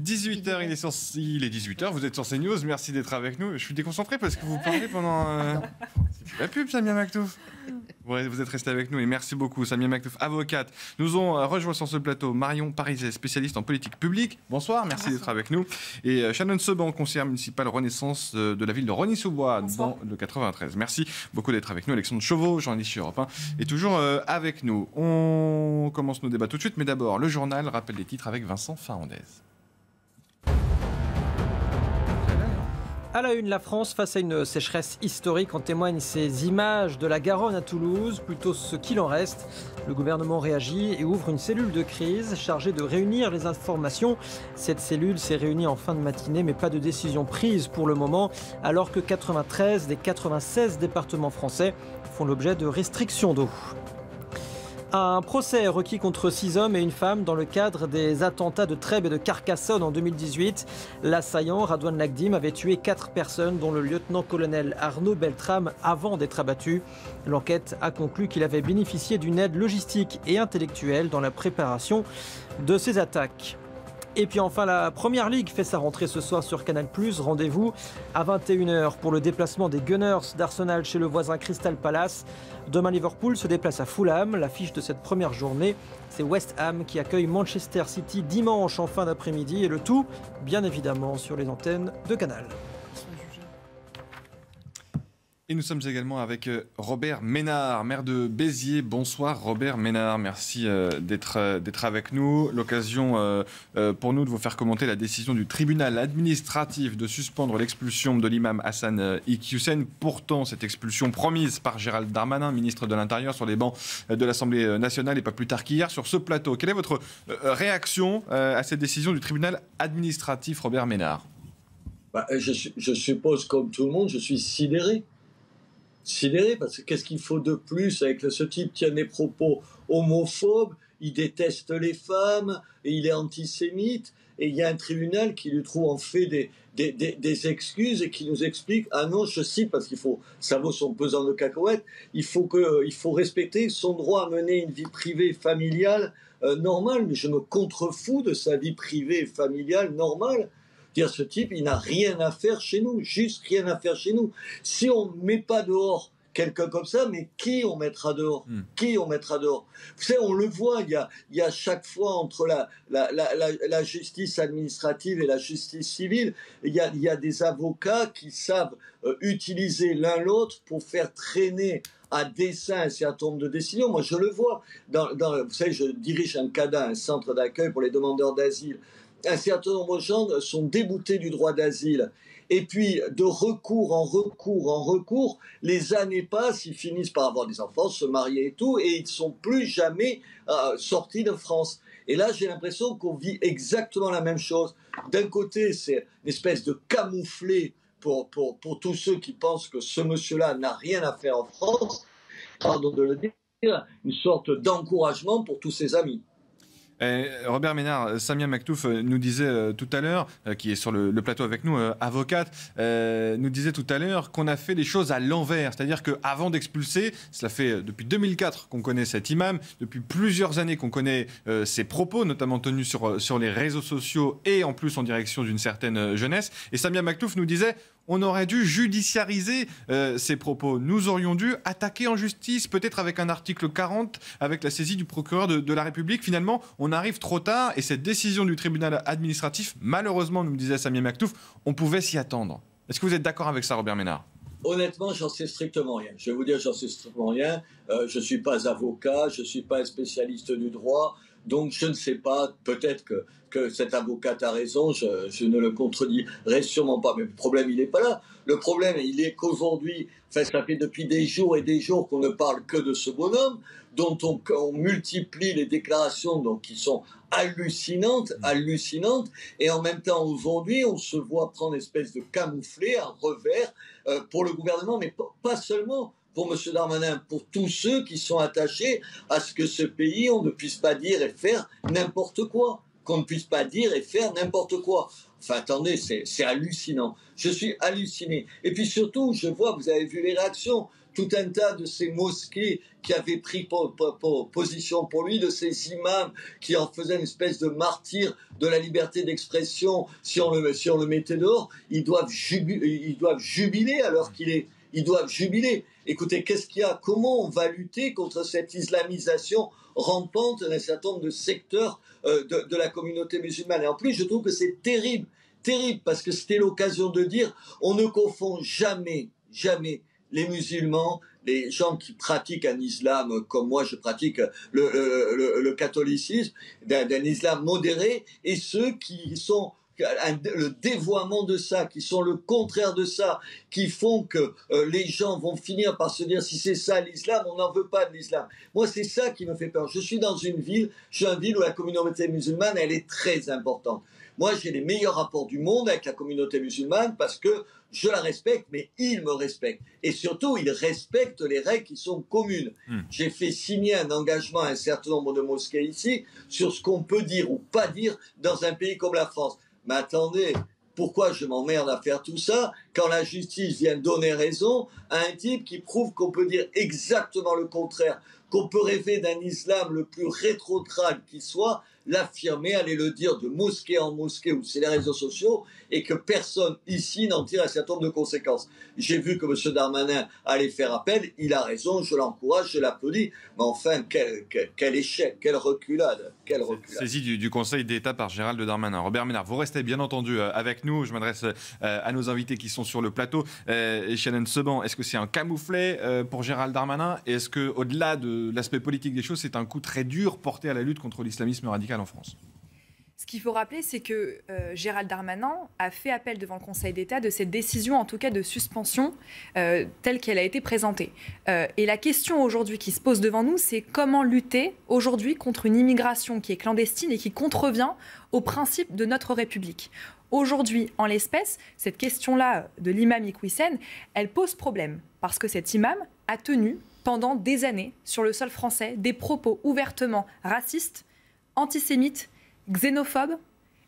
18h, il est 18h, vous êtes sur CNews, merci d'être avec nous. Je suis déconcentré parce que vous parlez pendant... C'est la pub, Samia Maktouf. Vous êtes resté avec nous et merci beaucoup, Samia Maktouf, avocate. Nous ont rejoint sur ce plateau Marion Pariset, spécialiste en politique publique. Bonsoir, merci d'être avec nous. Et Shannon Seban, conseillère municipale Renaissance de la ville de Rosny-sous-Bois, dans le 93. Merci beaucoup d'être avec nous. Alexandre Chauveau, journaliste chez Europe 1, est toujours avec nous. On commence nos débats tout de suite, mais d'abord, le journal rappelle les titres avec Vincent Farandez. À la une, la France face à une sécheresse historique, en témoignent ces images de la Garonne à Toulouse, plutôt ce qu'il en reste. Le gouvernement réagit et ouvre une cellule de crise chargée de réunir les informations. Cette cellule s'est réunie en fin de matinée, mais pas de décision prise pour le moment, alors que 93 des 96 départements français font l'objet de restrictions d'eau. Un procès est requis contre 6 hommes et une femme dans le cadre des attentats de Trèbes et de Carcassonne en 2018. L'assaillant, Radouane Lagdim, avait tué 4 personnes, dont le lieutenant-colonel Arnaud Beltrame, avant d'être abattu. L'enquête a conclu qu'il avait bénéficié d'une aide logistique et intellectuelle dans la préparation de ces attaques. Et puis enfin, la Première Ligue fait sa rentrée ce soir sur Canal+. Rendez-vous à 21h pour le déplacement des Gunners d'Arsenal chez le voisin Crystal Palace. Demain, Liverpool se déplace à Fulham. L'affiche de cette première journée, c'est West Ham qui accueille Manchester City dimanche en fin d'après-midi. Et le tout, bien évidemment, sur les antennes de Canal. Et nous sommes également avec Robert Ménard, maire de Béziers. Bonsoir Robert Ménard, merci d'être avec nous. L'occasion pour nous de vous faire commenter la décision du tribunal administratif de suspendre l'expulsion de l'imam Hassan Iqiyoussen. Pourtant, cette expulsion promise par Gérald Darmanin, ministre de l'Intérieur, sur les bancs de l'Assemblée nationale et pas plus tard qu'hier sur ce plateau. Quelle est votre réaction à cette décision du tribunal administratif, Robert Ménard? Je suppose, comme tout le monde, je suis sidéré. Sidéré, parce que qu'est-ce qu'il faut de plus avec ce type qui tient des propos homophobes, il déteste les femmes, et il est antisémite, et il y a un tribunal qui lui trouve en fait des excuses et qui nous explique, ah non, je cite, parce qu'il faut, ça vaut son pesant de cacahuètes, il faut respecter son droit à mener une vie privée et familiale normale, mais je me contrefous de sa vie privée et familiale normale. Ce type, il n'a rien à faire chez nous, juste rien à faire chez nous. Si on ne met pas dehors quelqu'un comme ça, mais qui on mettra dehors? Qui on mettra dehors? Vous savez, on le voit, il y a chaque fois entre la justice administrative et la justice civile, il y a des avocats qui savent utiliser l'un l'autre pour faire traîner à dessein un certain nombre de décisions. Moi, je le vois. Vous savez, je dirige un CADA, un centre d'accueil pour les demandeurs d'asile. Un certain nombre de gens sont déboutés du droit d'asile. Et puis, de recours en recours, les années passent, ils finissent par avoir des enfants, se marier et tout, et ils ne sont plus jamais sortis de France. Et là, j'ai l'impression qu'on vit exactement la même chose. D'un côté, c'est une espèce de camouflet pour tous ceux qui pensent que ce monsieur-là n'a rien à faire en France, pardon de le dire, une sorte d'encouragement pour tous ses amis. Robert Ménard, Samia Maktouf nous disait tout à l'heure, qui est sur le plateau avec nous, avocate, nous disait tout à l'heure qu'on a fait les choses à l'envers. C'est-à-dire qu'avant d'expulser, cela fait depuis 2004 qu'on connaît cet imam, depuis plusieurs années qu'on connaît ses propos, notamment tenus sur les réseaux sociaux et en plus en direction d'une certaine jeunesse. Et Samia Maktouf nous disait... On aurait dû judiciariser ces propos. Nous aurions dû attaquer en justice, peut-être avec un article 40, avec la saisie du procureur de la République. Finalement, on arrive trop tard et cette décision du tribunal administratif, malheureusement, nous disait Samia Maktouf, on pouvait s'y attendre. Est-ce que vous êtes d'accord avec ça, Robert Ménard ? Honnêtement, j'en sais strictement rien. Je vais vous dire, j'en sais strictement rien. Je ne suis pas avocat, je ne suis pas un spécialiste du droit. Donc, je ne sais pas, peut-être que cet avocate a raison, je ne le contredirai sûrement pas. Mais le problème, il n'est pas là. Le problème, il est qu'aujourd'hui, ça fait depuis des jours et des jours qu'on ne parle que de ce bonhomme, dont on multiplie les déclarations donc, qui sont hallucinantes, et en même temps, aujourd'hui, on se voit prendre une espèce de camouflet, un revers pour le gouvernement, mais pas seulement pour M. Darmanin, pour tous ceux qui sont attachés à ce que ce pays, on ne puisse pas dire et faire n'importe quoi. Qu'on ne puisse pas dire et faire n'importe quoi. Enfin, attendez, c'est hallucinant. Je suis halluciné. Et puis surtout, je vois, vous avez vu les réactions, tout un tas de ces mosquées qui avaient pris position pour lui, de ces imams qui en faisaient une espèce de martyr de la liberté d'expression. Si on le mettait dehors, ils doivent jubiler alors qu'il est. Ils doivent jubiler. Écoutez, qu'est-ce qu'il y a? Comment on va lutter contre cette islamisation rampante d'un certain nombre de secteurs de la communauté musulmane? Et en plus, je trouve que c'est terrible, parce que c'était l'occasion de dire on ne confond jamais les musulmans, les gens qui pratiquent un islam comme moi je pratique le catholicisme, d'un islam modéré, et ceux qui sont le dévoiement de ça, qui sont le contraire de ça, qui font que les gens vont finir par se dire si c'est ça l'islam, on n'en veut pas de l'islam. Moi, c'est ça qui me fait peur. Je suis dans une ville où la communauté musulmane, elle est très importante. Moi, j'ai les meilleurs rapports du monde avec la communauté musulmane parce que je la respecte, mais ils me respectent. Et surtout, ils respectent les règles qui sont communes. J'ai fait signer un engagement à un certain nombre de mosquées ici sur ce qu'on peut dire ou pas dire dans un pays comme la France. Mais attendez, pourquoi je m'emmerde à faire tout ça quand la justice vient donner raison à un type qui prouve qu'on peut dire exactement le contraire, qu'on peut rêver d'un islam le plus rétrograde qui soit, l'affirmer, aller le dire de mosquée en mosquée ou c'est les réseaux sociaux, et que personne ici n'en tire un certain nombre de conséquences. J'ai vu que M. Darmanin allait faire appel, il a raison, je l'encourage, je l'applaudis, mais enfin, quel échec, quelle reculade. Saisie du Conseil d'État par Gérald Darmanin. Robert Ménard, vous restez bien entendu avec nous, je m'adresse à nos invités qui sont sur le plateau. Shannon Seban, est-ce que c'est un camouflet pour Gérald Darmanin, et est-ce qu'au-delà de l'aspect politique des choses, c'est un coup très dur porté à la lutte contre l'islamisme radical en France? Ce qu'il faut rappeler, c'est que Gérald Darmanin a fait appel devant le Conseil d'État de cette décision, en tout cas de suspension, telle qu'elle a été présentée. Et la question aujourd'hui qui se pose devant nous, c'est comment lutter aujourd'hui contre une immigration qui est clandestine et qui contrevient aux principes de notre République. Aujourd'hui, en l'espèce, cette question-là de l'imam Iqwisen, elle pose problème, parce que cet imam a tenu pendant des années, sur le sol français, des propos ouvertement racistes, antisémites, xénophobes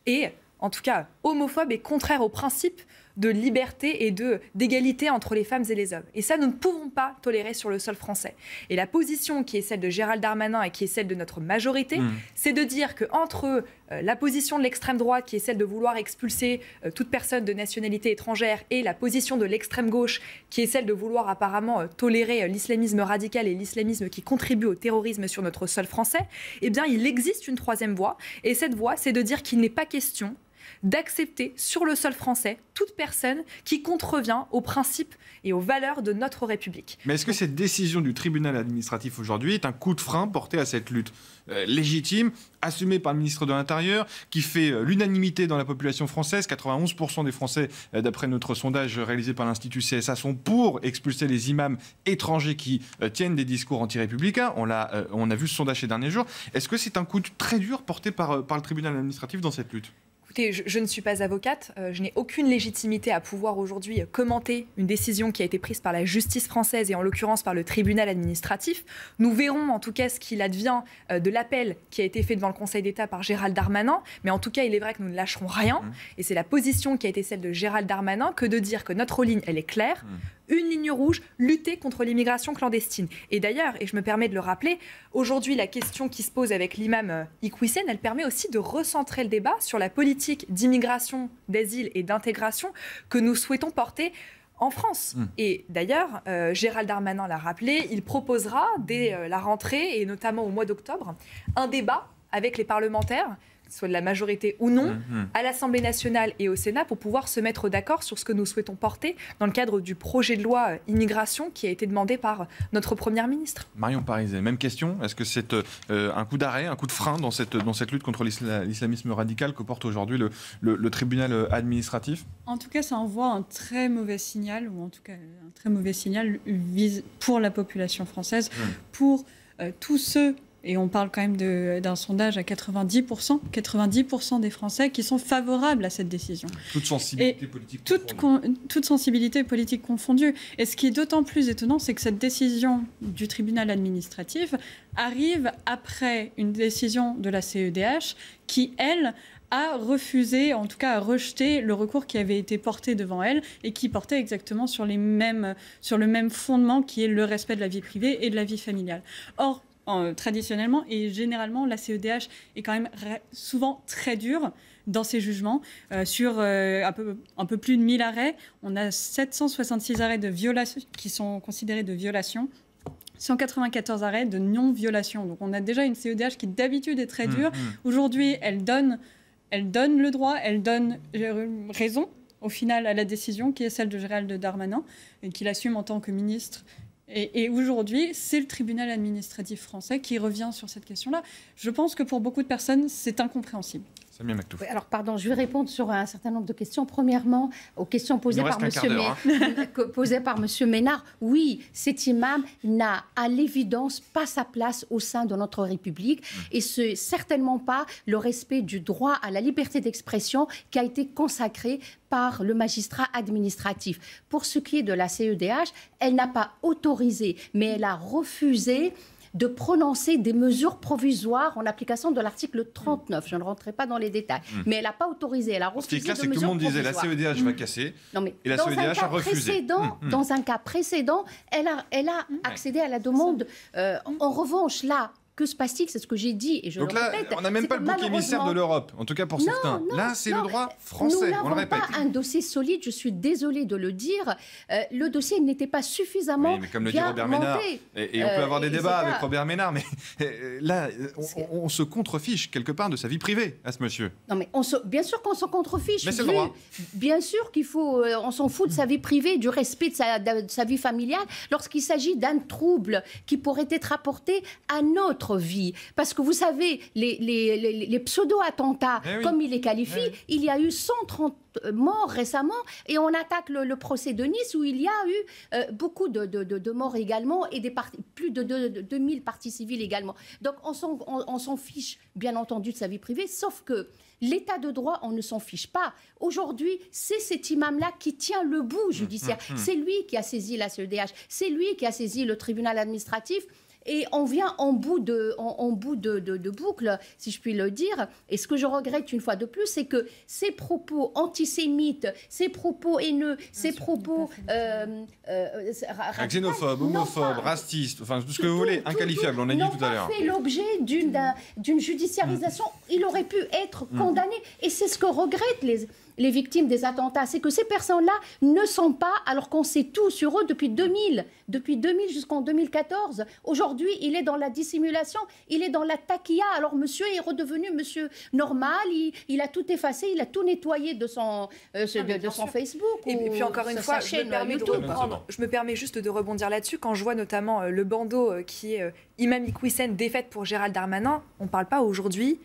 et, en tout cas, homophobes et contraires aux principes de liberté et d'égalité entre les femmes et les hommes. Et ça, nous ne pouvons pas tolérer sur le sol français. Et la position qui est celle de Gérald Darmanin et qui est celle de notre majorité, c'est de dire qu'entre la position de l'extrême droite, qui est celle de vouloir expulser toute personne de nationalité étrangère, et la position de l'extrême gauche, qui est celle de vouloir apparemment tolérer l'islamisme radical et l'islamisme qui contribue au terrorisme sur notre sol français, eh bien, il existe une troisième voie. Et cette voie, c'est de dire qu'il n'est pas question d'accepter sur le sol français toute personne qui contrevient aux principes et aux valeurs de notre République. Mais est-ce que cette décision du tribunal administratif aujourd'hui est un coup de frein porté à cette lutte légitime, assumée par le ministre de l'Intérieur, qui fait l'unanimité dans la population française? 91% des Français, d'après notre sondage réalisé par l'Institut CSA, sont pour expulser les imams étrangers qui tiennent des discours anti-républicains. On a vu ce sondage ces derniers jours. Est-ce que c'est un coup très dur porté par le tribunal administratif dans cette lutte? Écoutez, je ne suis pas avocate, je n'ai aucune légitimité à pouvoir aujourd'hui commenter une décision qui a été prise par la justice française et en l'occurrence par le tribunal administratif. Nous verrons en tout cas ce qu'il advient de l'appel qui a été fait devant le Conseil d'État par Gérald Darmanin, mais en tout cas il est vrai que nous ne lâcherons rien et c'est la position qui a été celle de Gérald Darmanin que de dire que notre ligne elle est claire. Une ligne rouge, lutter contre l'immigration clandestine. Et d'ailleurs, et je me permets de le rappeler, aujourd'hui, la question qui se pose avec l'imam Iqwisen, elle permet aussi de recentrer le débat sur la politique d'immigration, d'asile et d'intégration que nous souhaitons porter en France. Et d'ailleurs, Gérald Darmanin l'a rappelé, il proposera dès la rentrée, et notamment au mois d'octobre, un débat avec les parlementaires, soit de la majorité ou non, à l'Assemblée nationale et au Sénat pour pouvoir se mettre d'accord sur ce que nous souhaitons porter dans le cadre du projet de loi immigration qui a été demandé par notre Première ministre. Marion Parizet, même question. Est-ce que c'est un coup d'arrêt, un coup de frein dans cette lutte contre l'islamisme radical que porte aujourd'hui le tribunal administratif? En tout cas, ça envoie un très mauvais signal, ou en tout cas un très mauvais signal pour la population française, pour tous ceux. Et on parle quand même d'un sondage à 90% des Français qui sont favorables à cette décision. Toute sensibilité politique confondue. Toute sensibilité politique confondue. Et ce qui est d'autant plus étonnant, c'est que cette décision du tribunal administratif arrive après une décision de la CEDH qui, elle, a refusé, en tout cas a rejeté le recours qui avait été porté devant elle et qui portait exactement sur le même fondement qui est le respect de la vie privée et de la vie familiale. Or, traditionnellement et généralement, la CEDH est quand même souvent très dure dans ses jugements. Sur un peu plus de 1000 arrêts, on a 766 arrêts de violation qui sont considérés de violation. 194 arrêts de non-violation. Donc on a déjà une CEDH qui d'habitude est très dure. Aujourd'hui, elle donne le droit, elle donne raison au final à la décision qui est celle de Gérald Darmanin et qu'il assume en tant que ministre. Et aujourd'hui, c'est le tribunal administratif français qui revient sur cette question-là. Je pense que pour beaucoup de personnes, c'est incompréhensible. Samia Maktouf. Oui, alors, pardon, je vais répondre sur un certain nombre de questions. Premièrement, aux questions posées par M. Ménard. Oui, cet imam n'a à l'évidence pas sa place au sein de notre République et c'est certainement pas le respect du droit à la liberté d'expression qui a été consacré par le magistrat administratif. Pour ce qui est de la CEDH, elle n'a pas autorisé, mais elle a refusé de prononcer des mesures provisoires en application de l'article 39. Je ne rentrerai pas dans les détails. Mais elle n'a pas autorisé, elle a refusé de mesures provisoires. Ce qui est clair, c'est que tout le monde disait la CEDH va casser, et la CEDH a refusé. Dans un cas précédent, elle a accédé à la demande. En revanche, là, que se passe-t-il? C'est ce que j'ai dit et je Donc le là, répète. on n'a même pas le bouc émissaire de l'Europe, en tout cas pour certains. Là, c'est le droit français, on le répète. Nous n'avons pas un dossier solide, je suis désolée de le dire. Le dossier n'était pas suffisamment mais comme le dit Robert Ménard, et on peut avoir des débats avec Robert Ménard, mais là, on se contrefiche quelque part de sa vie privée à ce monsieur. Non, mais bien sûr qu'on s'en contrefiche. Mais c'est le droit. Bien sûr qu'il faut... on s'en fout de sa vie privée, du respect de sa vie familiale, lorsqu'il s'agit d'un trouble qui pourrait être apporté à notre vie. Parce que vous savez, les pseudo-attentats, comme il les qualifie, il y a eu 130 morts récemment et on attaque le procès de Nice où il y a eu beaucoup de morts également et plus de 2000 parties civiles également. Donc on s'en fiche bien entendu de sa vie privée, sauf que l'état de droit, on ne s'en fiche pas. Aujourd'hui, c'est cet imam-là qui tient le bout judiciaire. C'est lui qui a saisi la CEDH, c'est lui qui a saisi le tribunal administratif. Et on vient en bout de boucle, si je puis le dire. Et ce que je regrette une fois de plus, c'est que ces propos antisémites, ces propos haineux, ces propos... xénophobes, homophobes, racistes, enfin tout ce que vous voulez, inqualifiables, on a dit tout à l'heure. Fait l'objet d'une judiciarisation. Il aurait pu être condamné. Et c'est ce que regrettent les victimes des attentats, c'est que ces personnes-là ne sont pas, alors qu'on sait tout sur eux depuis 2000 jusqu'en 2014. Aujourd'hui, il est dans la dissimulation, il est dans la taquilla. Alors monsieur est redevenu monsieur normal, il a tout effacé, il a tout nettoyé de son Facebook. Et puis encore une fois, je me permets juste de rebondir là-dessus. Quand je vois notamment le bandeau qui est Imam Iqwisen, défaite pour Gérald Darmanin, on ne parle pas aujourd'hui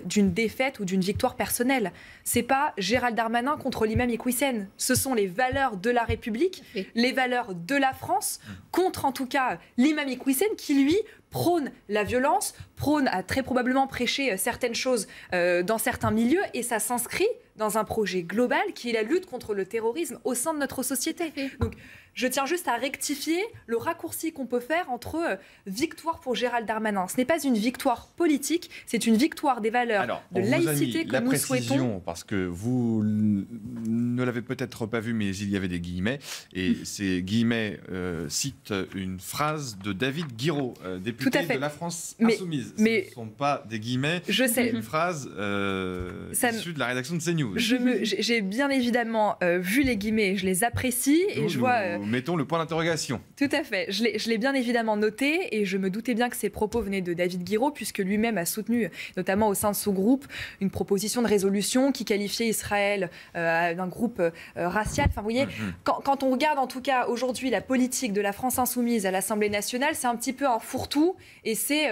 d'une défaite ou d'une victoire personnelle. C'est pas Gérald Darmanin contre l'imam Iqwisen. Ce sont les valeurs de la République, les valeurs de la France, contre en tout cas l'imam Iqwisen qui, lui, prône la violence, prône à très probablement prêcher certaines choses dans certains milieux, et ça s'inscrit dans un projet global qui est la lutte contre le terrorisme au sein de notre société. Donc, je tiens juste à rectifier le raccourci qu'on peut faire entre victoire pour Gérald Darmanin. Ce n'est pas une victoire politique, c'est une victoire des valeurs de laïcité que nous souhaitons. Parce que vous ne l'avez peut-être pas vu, mais il y avait des guillemets. Et ces guillemets citent une phrase de David Guiraud, député de la France Insoumise. Mais ce ne sont pas des guillemets, c'est une phrase issue de la rédaction de CNews. J'ai bien évidemment vu les guillemets, je les apprécie. Et je vois... mettons le point d'interrogation. Tout à fait. Je l'ai bien évidemment noté et je me doutais bien que ces propos venaient de David Guiraud puisque lui-même a soutenu, notamment au sein de son groupe, une proposition de résolution qui qualifiait Israël d'un groupe racial. Enfin, vous voyez, quand on regarde en tout cas aujourd'hui la politique de la France Insoumise à l'Assemblée nationale, c'est un petit peu un fourre-tout et c'est...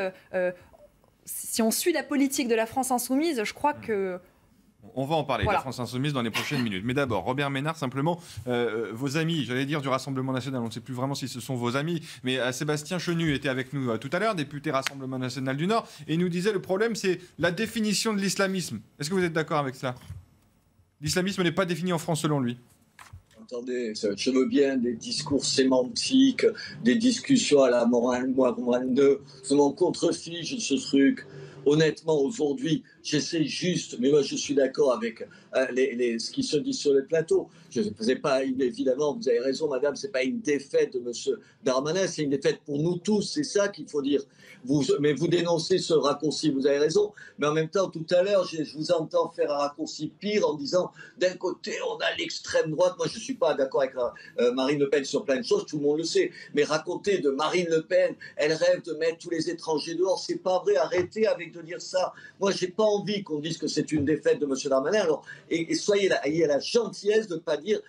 si on suit la politique de la France Insoumise, je crois que... On va en parler, de la France Insoumise, dans les prochaines minutes. Mais d'abord, Robert Ménard, simplement, vos amis, j'allais dire du Rassemblement National, on ne sait plus vraiment si ce sont vos amis, mais Sébastien Chenu était avec nous tout à l'heure, député Rassemblement National du Nord, et il nous disait le problème, c'est la définition de l'islamisme. Est-ce que vous êtes d'accord avec cela? L'islamisme n'est pas défini en France selon lui. Attendez, je veux bien des discours sémantiques, des discussions à la morale 2, je m'en contrefiche de ce truc. Honnêtement, aujourd'hui, J'essaie juste, mais moi je suis d'accord avec ce qui se dit sur le plateau. Je ne faisais pas, évidemment, vous avez raison, madame, ce n'est pas une défaite de M. Darmanin, c'est une défaite pour nous tous, c'est ça qu'il faut dire. Mais vous dénoncez ce raccourci, vous avez raison, mais en même temps, tout à l'heure, je vous entends faire un raccourci pire en disant, d'un côté, on a l'extrême droite. Moi, je ne suis pas d'accord avec Marine Le Pen sur plein de choses, tout le monde le sait, mais raconter de Marine Le Pen, elle rêve de mettre tous les étrangers dehors, c'est pas vrai, arrêtez avec de dire ça. Moi, j'ai pas envie qu'on dise que c'est une défaite de M. Darmanin, alors, et ayez la gentillesse de ne pas dire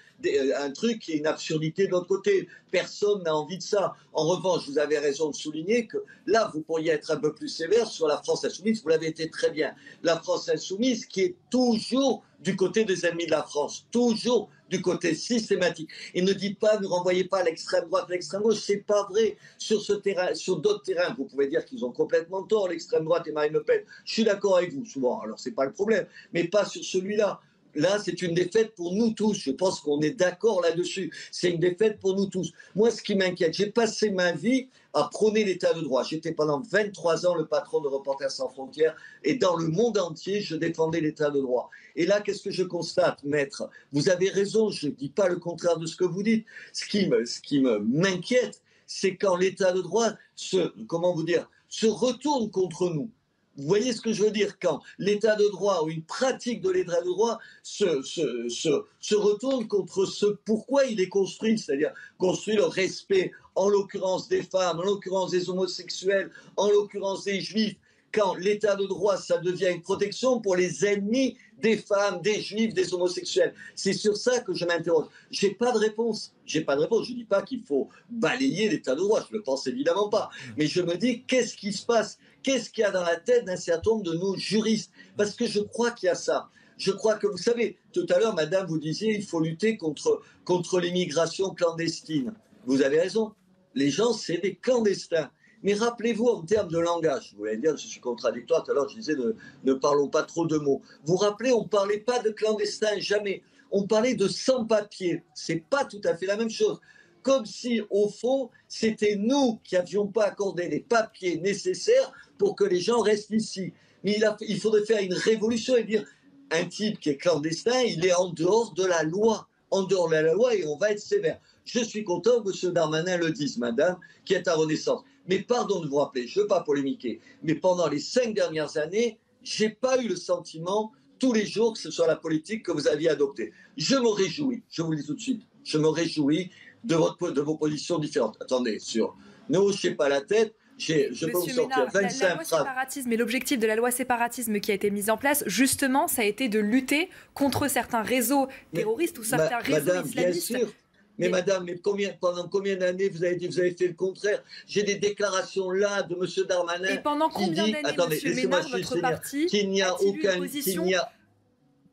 un truc qui est une absurdité de l'autre côté. Personne n'a envie de ça. En revanche, vous avez raison de souligner que là, vous pourriez être un peu plus sévère sur la France insoumise. Vous l'avez été très bien. La France insoumise qui est toujours du côté des ennemis de la France, toujours du côté systématique. Et ne dites pas, ne renvoyez pas à l'extrême droite, l'extrême gauche, c'est pas vrai. Sur ce terrain, sur d'autres terrains, vous pouvez dire qu'ils ont complètement tort, l'extrême droite et Marine Le Pen. Je suis d'accord avec vous, souvent, alors c'est pas le problème, mais pas sur celui-là. Là, c'est une défaite pour nous tous. Je pense qu'on est d'accord là-dessus. C'est une défaite pour nous tous. Moi, ce qui m'inquiète, j'ai passé ma vie à prôner l'état de droit. J'étais pendant 23 ans le patron de Reporters sans frontières et dans le monde entier, je défendais l'état de droit. Et là, qu'est-ce que je constate, maître? Vous avez raison, je ne dis pas le contraire de ce que vous dites. Ce qui m'inquiète, c'est quand l'état de droit se retourne contre nous. Vous voyez ce que je veux dire? Quand l'état de droit ou une pratique de l'état de droit se retourne contre ce pourquoi il est construit, c'est-à-dire construit le respect, en l'occurrence des femmes, en l'occurrence des homosexuels, en l'occurrence des juifs. Quand l'état de droit, ça devient une protection pour les ennemis des femmes, des juifs, des homosexuels. C'est sur ça que je m'interroge. J'ai pas de réponse. Je ne dis pas qu'il faut balayer l'état de droit. Je ne le pense évidemment pas. Mais je me dis, qu'est-ce qui se passe? Qu'est-ce qu'il y a dans la tête d'un certain nombre de nos juristes? Parce que je crois qu'il y a ça. Je crois que, vous savez, tout à l'heure, madame, vous disiez il faut lutter contre l'immigration clandestine. Vous avez raison. Les gens, c'est des clandestins. Mais rappelez-vous en termes de langage, vous allez dire, je suis contradictoire, tout à l'heure je disais ne parlons pas trop de mots. Vous vous rappelez, on ne parlait pas de clandestins, jamais. On parlait de sans-papiers. Ce n'est pas tout à fait la même chose. Comme si, au fond, c'était nous qui n'avions pas accordé les papiers nécessaires pour que les gens restent ici. Mais il faudrait faire une révolution et dire, un type qui est clandestin, il est en dehors de la loi. En dehors de la loi et on va être sévère. Je suis content que M. Darmanin le dise, madame, qui est à Renaissance. Mais pardon de vous rappeler, je ne veux pas polémiquer, mais pendant les 5 dernières années, je n'ai pas eu le sentiment, tous les jours, que ce soit la politique que vous aviez adoptée. Je me réjouis, je vous le dis tout de suite, je me réjouis de vos positions différentes. Attendez, ne hochez pas la tête. Je peux vous sortir 25 phrases. Mais l'objectif de la loi séparatisme qui a été mise en place, justement, ça a été de lutter contre certains réseaux terroristes ou certains réseaux islamistes. Bien sûr. Mais madame, pendant combien d'années vous avez fait le contraire? J'ai des déclarations là de M. Darmanin. Et pendant combien d'années, M. Ménard, votre parti a-t-il une position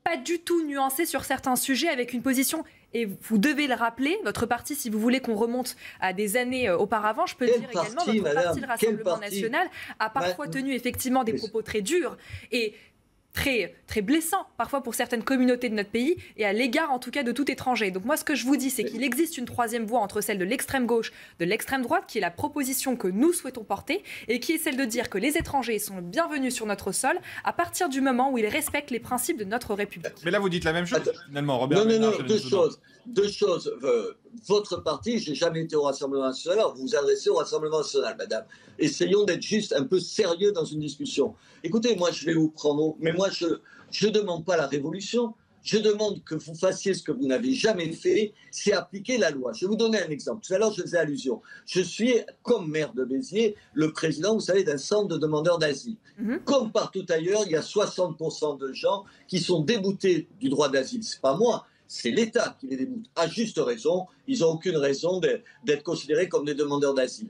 pas du tout nuancée sur certains sujets, avec une position, et vous devez le rappeler, votre parti, si vous voulez qu'on remonte à des années auparavant, je peux dire également, votre parti, le Rassemblement national, a parfois tenu effectivement des propos très durs et très, très blessant parfois pour certaines communautés de notre pays et à l'égard en tout cas de tout étranger. Donc moi ce que je vous dis c'est qu'il existe une troisième voie entre celle de l'extrême gauche, de l'extrême droite qui est la proposition que nous souhaitons porter et qui est celle de dire que les étrangers sont bienvenus sur notre sol à partir du moment où ils respectent les principes de notre République. Mais là vous dites la même chose finalement, Robert. Non, deux choses. Votre parti, je n'ai jamais été au Rassemblement national, alors vous vous adressez au Rassemblement national, madame. Essayons d'être juste un peu sérieux dans une discussion. Écoutez, moi je vais vous prendre, mais moi je ne demande pas la révolution, je demande que vous fassiez ce que vous n'avez jamais fait, c'est appliquer la loi. Je vais vous donner un exemple. Tout à l'heure je faisais allusion. Je suis, comme maire de Béziers, le président, vous savez, d'un centre de demandeurs d'asile. Comme partout ailleurs, il y a 60% de gens qui sont déboutés du droit d'asile. Ce n'est pas moi. C'est l'État qui les déboute. À juste raison, ils n'ont aucune raison d'être considérés comme des demandeurs d'asile.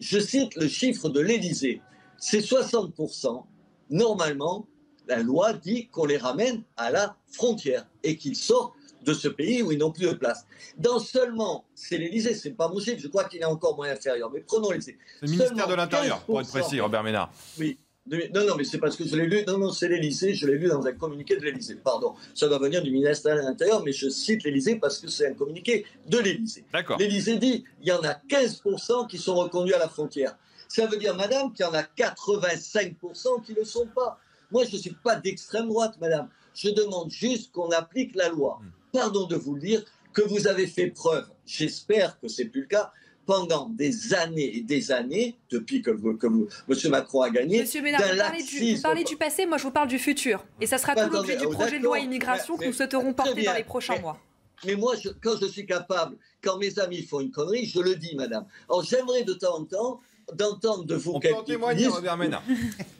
Je cite le chiffre de l'Élysée. C'est 60%. Normalement, la loi dit qu'on les ramène à la frontière et qu'ils sortent de ce pays où ils n'ont plus de place. Dans seulement, c'est l'Élysée, c'est pas mon chiffre, je crois qu'il est encore moins inférieur, mais prenons l'Élysée. C'est le ministère de l'Intérieur, pour être précis, Robert Ménard. Oui. Non, mais c'est parce que je l'ai lu. Non, c'est l'Élysée. Je l'ai lu dans un communiqué de l'Élysée. Pardon. Ça doit venir du ministère de l'Intérieur, mais je cite l'Élysée parce que c'est un communiqué de l'Élysée. D'accord. L'Élysée dit il y en a 15% qui sont reconduits à la frontière. Ça veut dire, madame, qu'il y en a 85% qui ne le sont pas. Moi, je ne suis pas d'extrême droite, madame. Je demande juste qu'on applique la loi. Pardon de vous le dire, que vous avez fait preuve, j'espère que ce n'est plus le cas, pendant des années et des années, depuis que M. Macron a gagné, Monsieur Ménard, vous parlez du passé, moi je vous parle du futur. Et ça sera tout l'objet du projet de loi immigration que nous souhaiterons porter dans les prochains mois. Mais moi, quand je suis capable, quand mes amis font une connerie, je le dis, madame. Alors j'aimerais de temps en temps d'entendre de vous... On peut en témoigner, Robert Ménard.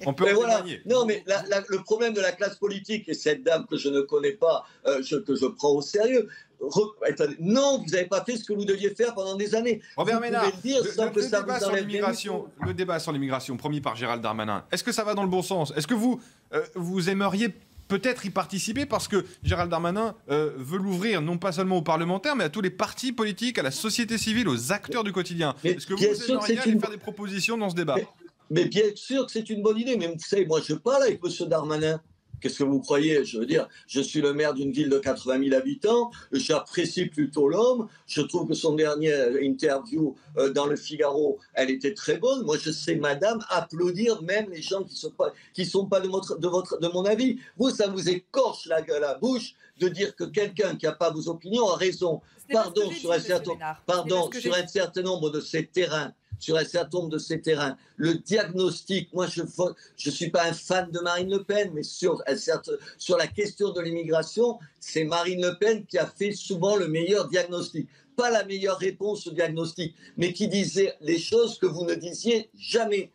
On peut en témoigner. Non, mais le problème de la classe politique, et cette dame que je ne connais pas, que je prends au sérieux... Non, vous n'avez pas fait ce que vous deviez faire pendant des années. Robert Ménard, le débat sur l'immigration promis par Gérald Darmanin, est-ce que ça va dans le bon sens? Est-ce que vous aimeriez peut-être y participer parce que Gérald Darmanin veut l'ouvrir non pas seulement aux parlementaires, mais à tous les partis politiques, à la société civile, aux acteurs du quotidien? Est-ce que vous aimeriez aller faire des propositions dans ce débat? Mais bien sûr que c'est une bonne idée. Mais vous savez, moi je parle avec M. Darmanin. Qu'est-ce que vous croyez? Je veux dire, je suis le maire d'une ville de 80 000 habitants, j'apprécie plutôt l'homme, je trouve que son dernière interview dans le Figaro, elle était très bonne. Moi, je sais, madame, applaudir même les gens qui sont pas de mon avis. Vous, ça vous écorche la bouche de dire que quelqu'un qui n'a pas vos opinions a raison. Pardon, sur un certain nombre de ces terrains, le diagnostic, moi je ne suis pas un fan de Marine Le Pen, mais sur la question de l'immigration, c'est Marine Le Pen qui a fait souvent le meilleur diagnostic. Pas la meilleure réponse au diagnostic, mais qui disait les choses que vous ne disiez jamais.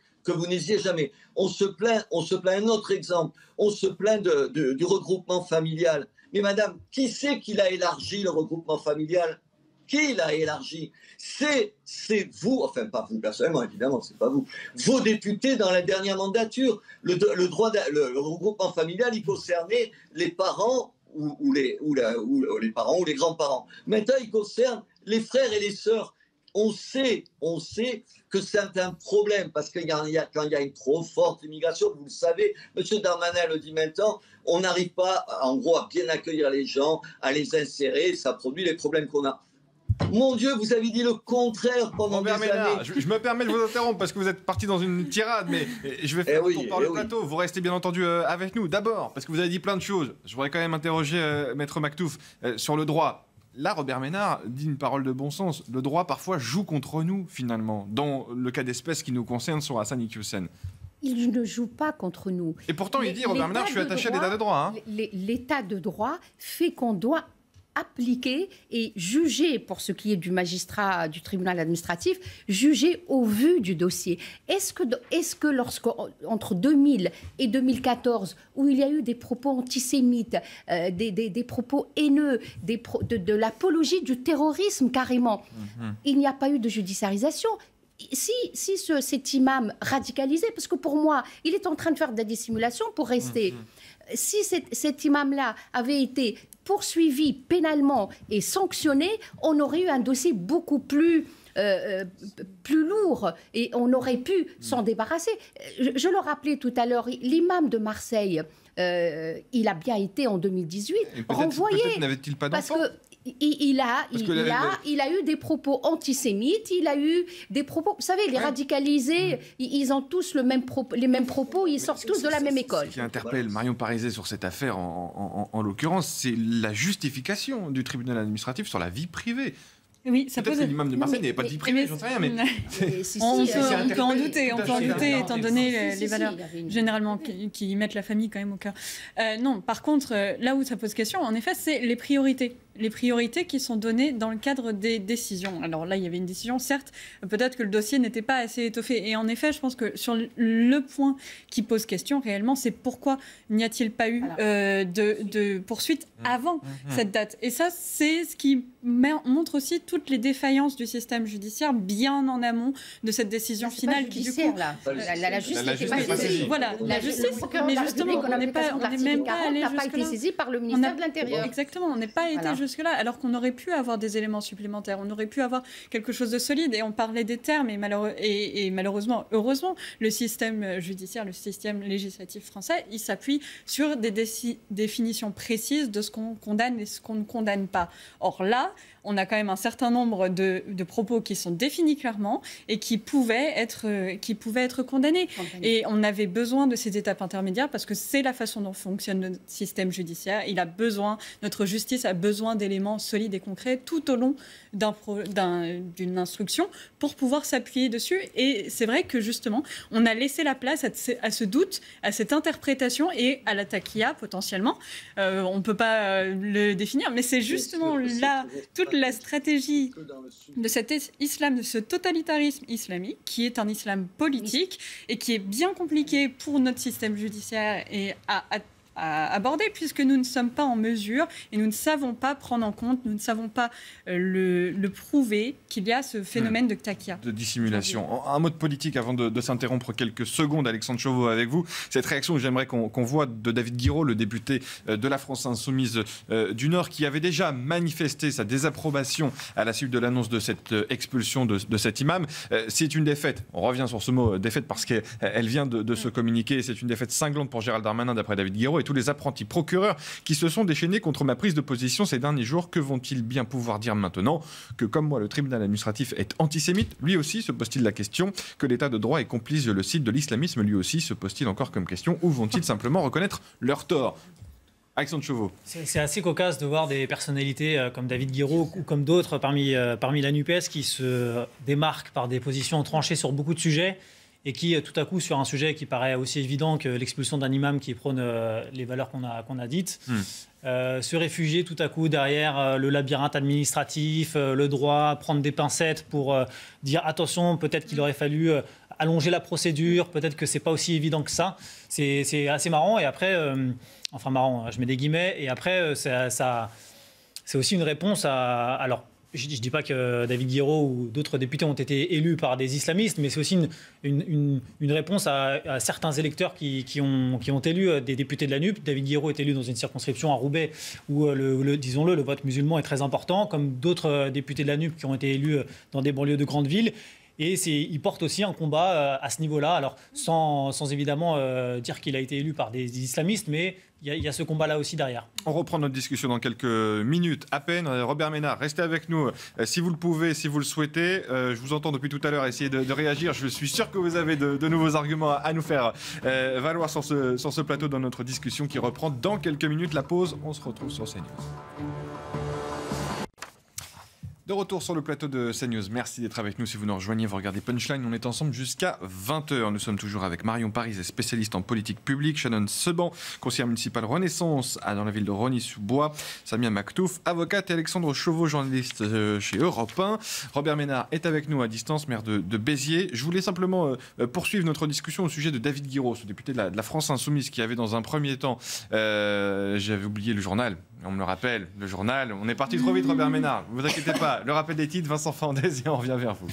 On se plaint, un autre exemple, on se plaint du regroupement familial. Mais madame, qui c'est qui l'a élargi, le regroupement familial ? Qui l'a élargi? C'est vous, enfin pas vous personnellement, évidemment, c'est pas vous. Vos députés dans la dernière mandature. Le regroupement familial, il concernait les parents ou les parents ou les grands-parents. Maintenant, il concerne les frères et les sœurs. On sait que c'est un problème parce que quand il y a une trop forte immigration, vous le savez, M. Darmanin le dit maintenant, on n'arrive pas, en gros, à bien accueillir les gens, à les insérer, ça produit les problèmes qu'on a. Mon Dieu, vous avez dit le contraire pendant des années. Je me permets de vous interrompre parce que vous êtes parti dans une tirade, mais je vais faire un tour par le plateau. Vous restez bien entendu avec nous. D'abord, parce que vous avez dit plein de choses. Je voudrais quand même interroger Maître Maktouf sur le droit. Là, Robert Ménard dit une parole de bon sens. Le droit, parfois, joue contre nous, finalement, dans le cas d'espèce qui nous concerne sur Hassan Iquioussen. Il ne joue pas contre nous. Et pourtant, il dit, Robert Ménard, je suis attaché à l'état de droit. L'état de droit fait qu'on doit appliquer et juger, pour ce qui est du magistrat du tribunal administratif, juger au vu du dossier. Est-ce que entre 2000 et 2014, où il y a eu des propos antisémites, des propos haineux, de l'apologie du terrorisme carrément, il n'y a pas eu de judiciarisation? Si cet imam radicalisé, parce que pour moi, il est en train de faire de la dissimulation pour rester. Si cet imam-là avait été poursuivi pénalement et sanctionné, on aurait eu un dossier beaucoup plus lourd et on aurait pu s'en débarrasser. Je le rappelais tout à l'heure, l'imam de Marseille, il a bien été en 2018 renvoyé. Peut-être n'avait-il pas d'enfant ? Parce que il a eu des propos antisémites, il a eu des propos... Vous savez, les radicalisés, ils ont tous les mêmes propos, ils sortent tous de la même école. Ce qui interpelle Marion Parizet sur cette affaire, en l'occurrence, c'est la justification du tribunal administratif sur la vie privée. Oui, ça peut-être que l'imam de Marseille n'avait pas de vie privée, j'en sais rien, mais... On peut en douter, étant donné les valeurs généralement qui mettent la famille quand même au cœur. Non, par contre, là où ça pose question, en effet, c'est les priorités. Les priorités qui sont données dans le cadre des décisions. Alors là, il y avait une décision, certes, peut-être que le dossier n'était pas assez étoffé. Et en effet, je pense que sur le point qui pose question réellement, c'est pourquoi n'y a-t-il pas eu de poursuite avant cette date. Et ça, c'est ce qui montre aussi toutes les défaillances du système judiciaire bien en amont de cette décision finale qui, du coup... La justice n'est pas saisie. Voilà, la justice, mais justement, on n'est même pas allé jusque-là. On n'a pas été saisi par le ministère de l'Intérieur. Exactement, on n'est pas été jusque-là. jusque-là, alors qu'on aurait pu avoir des éléments supplémentaires, on aurait pu avoir quelque chose de solide. Et on parlait des termes, et malheureusement, heureusement, le système judiciaire, le système législatif français, il s'appuie sur des définitions précises de ce qu'on condamne et ce qu'on ne condamne pas. Or là, on a quand même un certain nombre de propos qui sont définis clairement et qui pouvaient être condamnés. Et on avait besoin de ces étapes intermédiaires parce que c'est la façon dont fonctionne notre système judiciaire. Notre justice a besoin d'éléments solides et concrets tout au long d'une instruction pour pouvoir s'appuyer dessus. Et c'est vrai que justement, on a laissé la place à ce doute, à cette interprétation et à la taquilla potentiellement. On ne peut pas le définir, mais c'est justement là toute la stratégie de cet islam, de ce totalitarisme islamique, qui est un islam politique et qui est bien compliqué pour notre système judiciaire et à aborder, puisque nous ne sommes pas en mesure et nous ne savons pas prendre en compte, nous ne savons pas le prouver qu'il y a ce phénomène de taquilla. De dissimulation. Un mot de politique avant de s'interrompre quelques secondes, Alexandre Chauveau, avec vous. Cette réaction, j'aimerais qu'on voit de David Guiraud, le député de la France Insoumise du Nord, qui avait déjà manifesté sa désapprobation à la suite de l'annonce de cette expulsion de cet imam. C'est une défaite. On revient sur ce mot défaite parce qu'elle vient de se communiquer. C'est une défaite cinglante pour Gérald Darmanin, d'après David Guiraud, et tous les apprentis procureurs qui se sont déchaînés contre ma prise de position ces derniers jours. Que vont-ils bien pouvoir dire maintenant que, comme moi, le tribunal administratif est antisémite? Lui aussi se pose-t-il la question que l'état de droit est complice, je le cite, de l'islamisme? Lui aussi se pose-t-il encore comme question, ou vont-ils simplement reconnaître leur tort? Alexandre Chauveau. C'est assez cocasse de voir des personnalités comme David Guiraud ou comme d'autres parmi la NUPES qui se démarquent par des positions tranchées sur beaucoup de sujets et qui, tout à coup, sur un sujet qui paraît aussi évident que l'expulsion d'un imam qui prône les valeurs qu'on a dites, se réfugier tout à coup derrière le labyrinthe administratif, le droit, prendre des pincettes pour dire attention, peut-être qu'il aurait fallu allonger la procédure, peut-être que c'est pas aussi évident que ça. C'est assez marrant. Et après, enfin marrant, je mets des guillemets, et après, c'est aussi une réponse à... Alors, je ne dis pas que David Guiraud ou d'autres députés ont été élus par des islamistes, mais c'est aussi une réponse à certains électeurs qui ont élu des députés de la NUP. David Guiraud est élu dans une circonscription à Roubaix où, disons-le, le vote musulman est très important, comme d'autres députés de la NUP qui ont été élus dans des banlieues de grandes villes. Et il porte aussi un combat à ce niveau-là, alors sans évidemment dire qu'il a été élu par des islamistes, mais il y a ce combat-là aussi derrière. On reprend notre discussion dans quelques minutes à peine. Robert Ménard, restez avec nous si vous le pouvez, si vous le souhaitez. Je vous entends depuis tout à l'heure essayer de réagir. Je suis sûr que vous avez de nouveaux arguments à nous faire valoir sur ce plateau dans notre discussion qui reprend dans quelques minutes. La pause, on se retrouve sur CNews. De retour sur le plateau de CNews. Merci d'être avec nous. Si vous nous rejoignez, vous regardez Punchline. On est ensemble jusqu'à 20h. Nous sommes toujours avec Marion Paris, spécialiste en politique publique. Shannon Seban, conseillère municipale Renaissance dans la ville de Rosny-sous-Bois. Samia Maktouf, avocate. Et Alexandre Chauveau, journaliste chez Europe 1. Robert Ménard est avec nous à distance, maire de Béziers. Je voulais simplement poursuivre notre discussion au sujet de David Guiraud, ce député de la France Insoumise, qui avait dans un premier temps... j'avais oublié le journal. On me le rappelle, le journal. On est parti trop vite, Robert Ménard. Ne vous inquiétez pas. Le rappel des titres, Vincent Fandez, et on revient vers vous.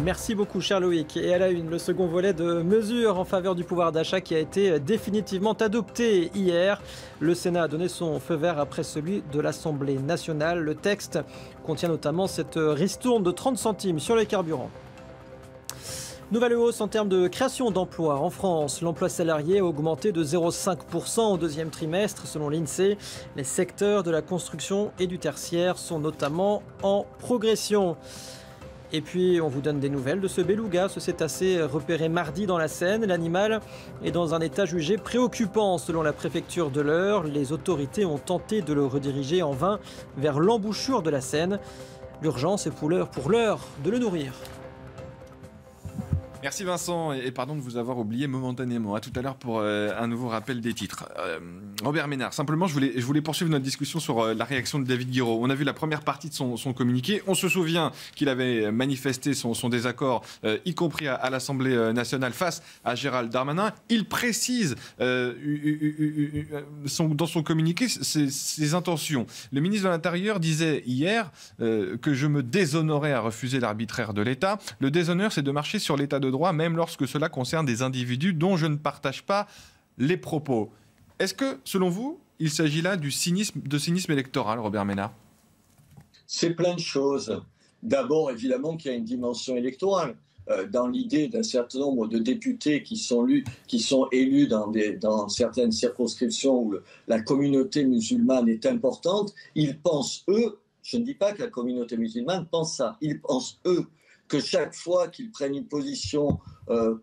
Merci beaucoup, cher Loïc. Et à la une, le second volet de mesures en faveur du pouvoir d'achat qui a été définitivement adopté hier. Le Sénat a donné son feu vert après celui de l'Assemblée nationale. Le texte contient notamment cette ristourne de 30 centimes sur les carburants. Nouvelle hausse en termes de création d'emplois en France. L'emploi salarié a augmenté de 0,5% au deuxième trimestre selon l'INSEE. Les secteurs de la construction et du tertiaire sont notamment en progression. Et puis on vous donne des nouvelles de ce beluga, ce cétacé repéré mardi dans la Seine. L'animal est dans un état jugé préoccupant selon la préfecture de l'Eure. Les autorités ont tenté de le rediriger en vain vers l'embouchure de la Seine. L'urgence est pour l'heure de le nourrir. Merci Vincent, et pardon de vous avoir oublié momentanément. À tout à l'heure pour un nouveau rappel des titres. Robert Ménard, simplement, je voulais poursuivre notre discussion sur la réaction de David Guiraud. On a vu la première partie de son communiqué. On se souvient qu'il avait manifesté son désaccord, y compris à l'Assemblée nationale, face à Gérald Darmanin. Il précise dans son communiqué ses intentions. Le ministre de l'Intérieur disait hier que je me déshonorais à refuser l'arbitraire de l'État. Le déshonneur, c'est de marcher sur l'état de droit, même lorsque cela concerne des individus dont je ne partage pas les propos. Est-ce que, selon vous, il s'agit là de cynisme électoral, Robert Ménard? C'est plein de choses. D'abord, évidemment, qu'il y a une dimension électorale. Dans l'idée d'un certain nombre de députés qui sont élus dans certaines circonscriptions où la communauté musulmane est importante, ils pensent, eux, je ne dis pas que la communauté musulmane pense ça, ils pensent, eux, que chaque fois qu'ils prennent une position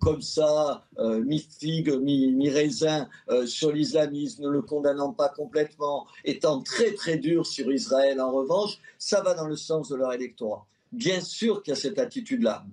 comme ça, mi-figue, mi-raisin, sur l'islamisme, ne le condamnant pas complètement, étant très très dur sur Israël en revanche, ça va dans le sens de leur électorat. Bien sûr qu'il y a cette attitude-là,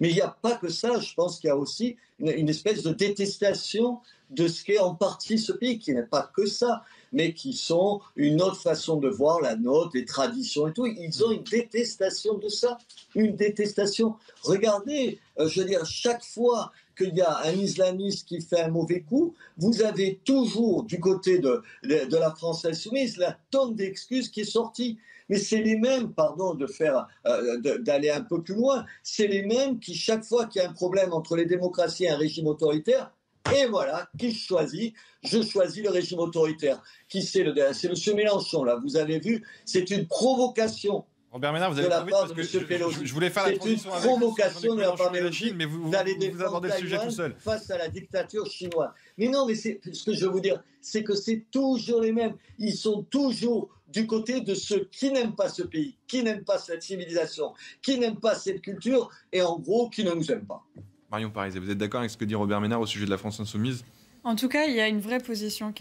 mais il n'y a pas que ça, je pense qu'il y a aussi une espèce de détestation de ce qu'est en partie ce pays, qui n'est pas que ça, mais qui sont une autre façon de voir la nôtre, les traditions et tout. Ils ont une détestation de ça, une détestation. Regardez, je veux dire, chaque fois qu'il y a un islamiste qui fait un mauvais coup, vous avez toujours, du côté de la France insoumise, la tonne d'excuses qui est sortie. Mais c'est les mêmes, pardon d'aller un peu plus loin, c'est les mêmes qui, chaque fois qu'il y a un problème entre les démocraties et un régime autoritaire, et voilà, qui choisit? Je choisis le régime autoritaire. C'est M. Mélenchon, là, vous avez vu, c'est une provocation. Robert Ménard, vous avez de la part de M. Pelosi. Je voulais faire la transition avec c'est une provocation de la part de Mélenchon, mais vous abordez le sujet tout seul. Face à la dictature chinoise. Mais non, mais ce que je veux vous dire, c'est que c'est toujours les mêmes. Ils sont toujours du côté de ceux qui n'aiment pas ce pays, qui n'aiment pas cette civilisation, qui n'aiment pas cette culture, et en gros, qui ne nous aiment pas. Marion Parizet, vous êtes d'accord avec ce que dit Robert Ménard au sujet de la France insoumise? En tout cas, il y a une vraie position,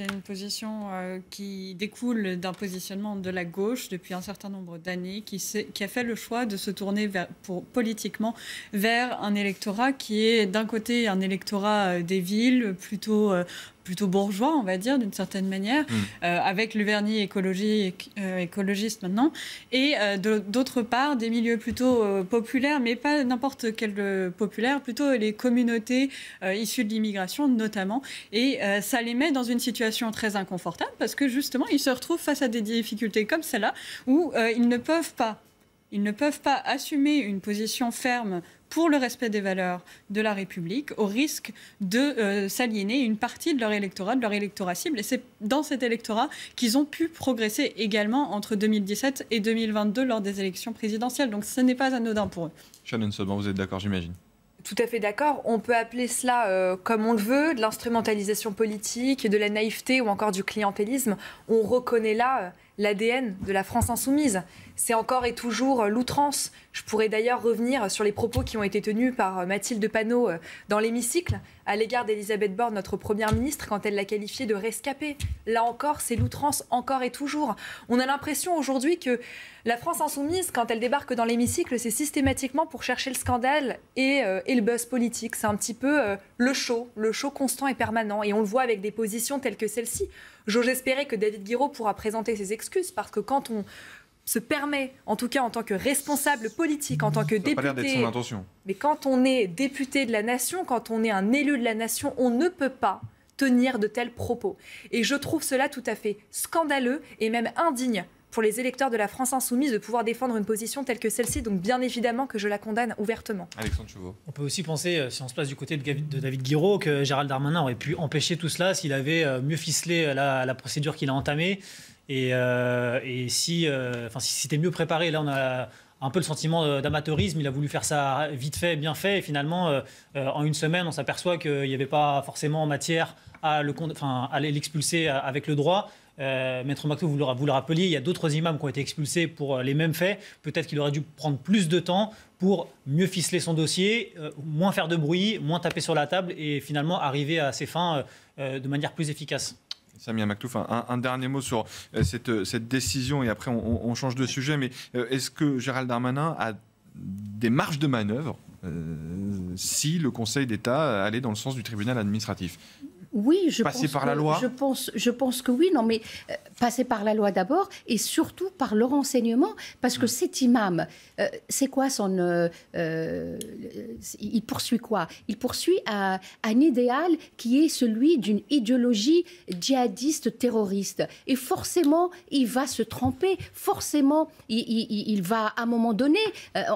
qui découle d'un positionnement de la gauche depuis un certain nombre d'années, qui a fait le choix de se tourner politiquement vers un électorat qui est d'un côté un électorat des villes, plutôt bourgeois, on va dire, d'une certaine manière, avec le vernis écologiste maintenant, et d'autre part, des milieux plutôt populaires, mais pas n'importe quel populaire, plutôt les communautés issues de l'immigration notamment, et ça les met dans une situation très inconfortable, parce que justement, ils se retrouvent face à des difficultés comme celle-là, où ils ne peuvent pas assumer une position ferme pour le respect des valeurs de la République, au risque de s'aliéner une partie de leur électorat cible. Et c'est dans cet électorat qu'ils ont pu progresser également entre 2017 et 2022 lors des élections présidentielles. Donc ce n'est pas anodin pour eux. Shannon Seban, vous êtes d'accord, j'imagine? Tout à fait d'accord. On peut appeler cela comme on le veut, de l'instrumentalisation politique, de la naïveté ou encore du clientélisme. On reconnaît là l'ADN de la France insoumise. C'est encore et toujours l'outrance. Je pourrais d'ailleurs revenir sur les propos qui ont été tenus par Mathilde Panot dans l'hémicycle à l'égard d'Elisabeth Borne, notre première ministre, quand elle l'a qualifiée de rescapée. Là encore, c'est l'outrance, encore et toujours. On a l'impression aujourd'hui que la France insoumise, quand elle débarque dans l'hémicycle, c'est systématiquement pour chercher le scandale et le buzz politique. C'est un petit peu le show constant et permanent. Et on le voit avec des positions telles que celle-ci. J'ose espérer que David Guiraud pourra présenter ses excuses, parce que quand on se permet, en tout cas en tant que responsable politique, en tant que député... Ça n'a pas l'air d'être son intention. Mais quand on est député de la nation, quand on est un élu de la nation, on ne peut pas tenir de tels propos. Et je trouve cela tout à fait scandaleux et même indigne pour les électeurs de la France insoumise de pouvoir défendre une position telle que celle-ci. Donc bien évidemment que je la condamne ouvertement. Alexandre Chevaux. On peut aussi penser, si on se place du côté de David Guiraud, que Gérald Darmanin aurait pu empêcher tout cela s'il avait mieux ficelé la procédure qu'il a entamée. Et si c'était mieux préparé. Là, on a un peu le sentiment d'amateurisme. Il a voulu faire ça vite fait, bien fait. Et finalement, en une semaine, on s'aperçoit qu'il n'y avait pas forcément matière à l'expulser avec le droit. Maître Mactou, vous le rappeliez, il y a d'autres imams qui ont été expulsés pour les mêmes faits. Peut-être qu'il aurait dû prendre plus de temps pour mieux ficeler son dossier, moins faire de bruit, moins taper sur la table et finalement arriver à ses fins de manière plus efficace. Samia Maktouf, un dernier mot sur cette décision et après on change de sujet. Mais est-ce que Gérald Darmanin a des marges de manœuvre si le Conseil d'État allait dans le sens du tribunal administratif? Oui, passer par la loi. Je pense que oui. Non, mais passer par la loi d'abord et surtout par le renseignement, parce que cet imam, c'est quoi son il poursuit quoi? Il poursuit un idéal qui est celui d'une idéologie djihadiste terroriste. Et forcément, il va se tromper. Forcément, il va à un moment donné,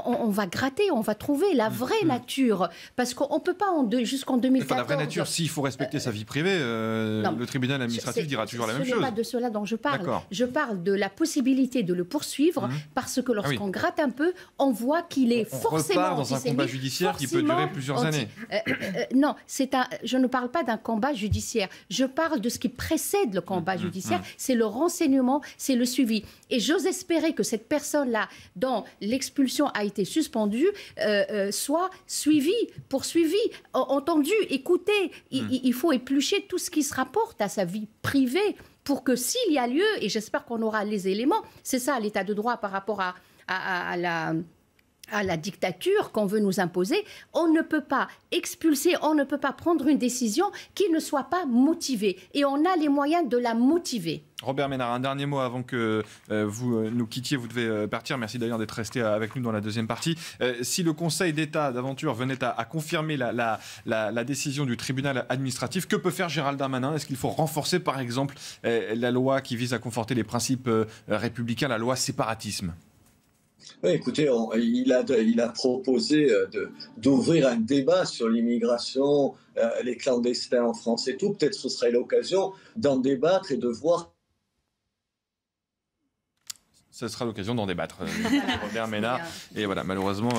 on va gratter, on va trouver la vraie nature, parce qu'on peut pas jusqu'en 2014. La vraie nature, s'il faut respecter sa vie privée, le tribunal administratif dira toujours la même chose. Ce n'est pas de cela dont je parle. Je parle de la possibilité de le poursuivre parce que lorsqu'on gratte un peu, on voit qu'il est forcément repart dans un combat judiciaire qui peut durer plusieurs années. Non, je ne parle pas d'un combat judiciaire. Je parle de ce qui précède le combat judiciaire. C'est le renseignement, c'est le suivi. Et j'ose espérer que cette personne-là, dont l'expulsion a été suspendue, soit suivie, poursuivie, entendue, écoutée. Il faut éplucher tout ce qui se rapporte à sa vie privée pour que s'il y a lieu, et j'espère qu'on aura les éléments, c'est ça l'état de droit par rapport à la dictature qu'on veut nous imposer, on ne peut pas expulser, on ne peut pas prendre une décision qui ne soit pas motivée. Et on a les moyens de la motiver. Robert Ménard, un dernier mot avant que vous nous quittiez, vous devez partir. Merci d'ailleurs d'être resté avec nous dans la deuxième partie. Si le Conseil d'État d'aventure venait à confirmer la décision du tribunal administratif, que peut faire Gérald Darmanin? Est-ce qu'il faut renforcer par exemple la loi qui vise à conforter les principes républicains, la loi séparatisme? Oui, écoutez, il a proposé d'ouvrir un débat sur l'immigration, les clandestins en France et tout. Peut-être ce serait l'occasion d'en débattre et de voir. Ce sera l'occasion d'en débattre, Robert Ménard. Et voilà, malheureusement,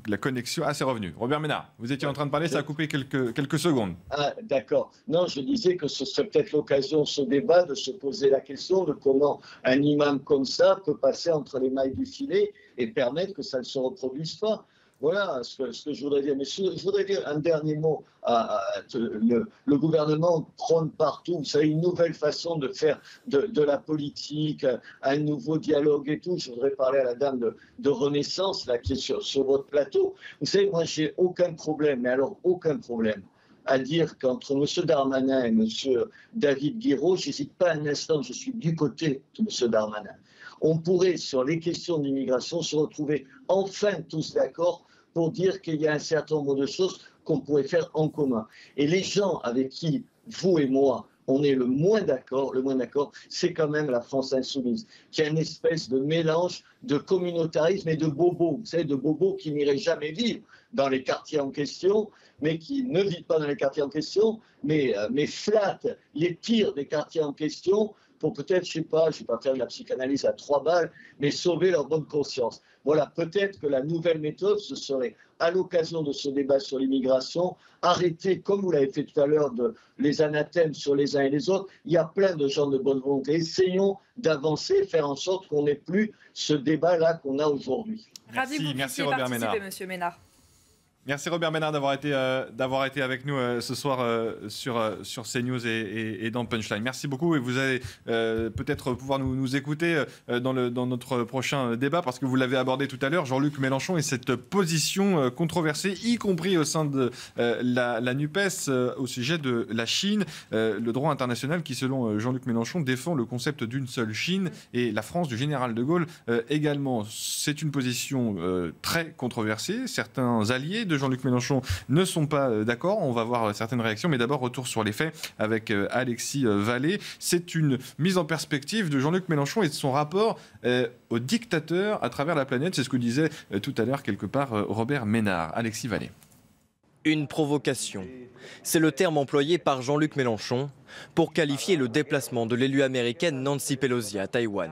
la connexion... Ah, c'est revenu. Robert Ménard, vous étiez en train de parler, ça a coupé quelques secondes. Ah, d'accord. Non, je disais que ce serait peut-être l'occasion, ce débat, de se poser la question de comment un imam comme ça peut passer entre les mailles du filet et permettre que ça ne se reproduise pas. Voilà ce que je voudrais dire. Mais je voudrais dire un dernier mot. Le gouvernement prône partout, vous savez, une nouvelle façon de faire de la politique, un nouveau dialogue et tout. Je voudrais parler à la dame de Renaissance, là, qui est sur votre plateau. Vous savez, moi, j'ai aucun problème, mais alors aucun problème, à dire qu'entre M. Darmanin et M. David Guiraud, je n'hésite pas un instant, je suis du côté de M. Darmanin. On pourrait, sur les questions d'immigration, se retrouver enfin tous d'accord pour dire qu'il y a un certain nombre de choses qu'on pourrait faire en commun. Et les gens avec qui, vous et moi, on est le moins d'accord, c'est quand même la France insoumise, qui a une espèce de mélange de communautarisme et de bobos. Vous savez, de bobos qui n'iraient jamais vivre dans les quartiers en question, mais qui ne vivent pas dans les quartiers en question, mais flattent les pires des quartiers en question pour peut-être, je ne vais pas faire de la psychanalyse à 3 balles, mais sauver leur bonne conscience. Voilà, peut-être que la nouvelle méthode, ce serait, à l'occasion de ce débat sur l'immigration, arrêter, comme vous l'avez fait tout à l'heure, les anathèmes sur les uns et les autres. Il y a plein de gens de bonne volonté. Essayons d'avancer, faire en sorte qu'on n'ait plus ce débat-là qu'on a aujourd'hui. Merci Robert Ménard. Monsieur Ménard. Merci Robert Ménard d'avoir été avec nous ce soir sur CNews et dans Punchline. Merci beaucoup et vous allez peut-être pouvoir nous écouter dans notre prochain débat parce que vous l'avez abordé tout à l'heure, Jean-Luc Mélenchon et cette position controversée, y compris au sein de la NUPES au sujet de la Chine, le droit international qui selon Jean-Luc Mélenchon défend le concept d'une seule Chine et la France du général de Gaulle également. C'est une position très controversée, certains alliés de Jean-Luc Mélenchon ne sont pas d'accord. On va voir certaines réactions, mais d'abord retour sur les faits avec Alexis Vallée. C'est une mise en perspective de Jean-Luc Mélenchon et de son rapport au dictateur à travers la planète. C'est ce que disait tout à l'heure quelque part Robert Ménard. Alexis Vallée. Une provocation. C'est le terme employé par Jean-Luc Mélenchon pour qualifier le déplacement de l'élue américaine Nancy Pelosi à Taïwan.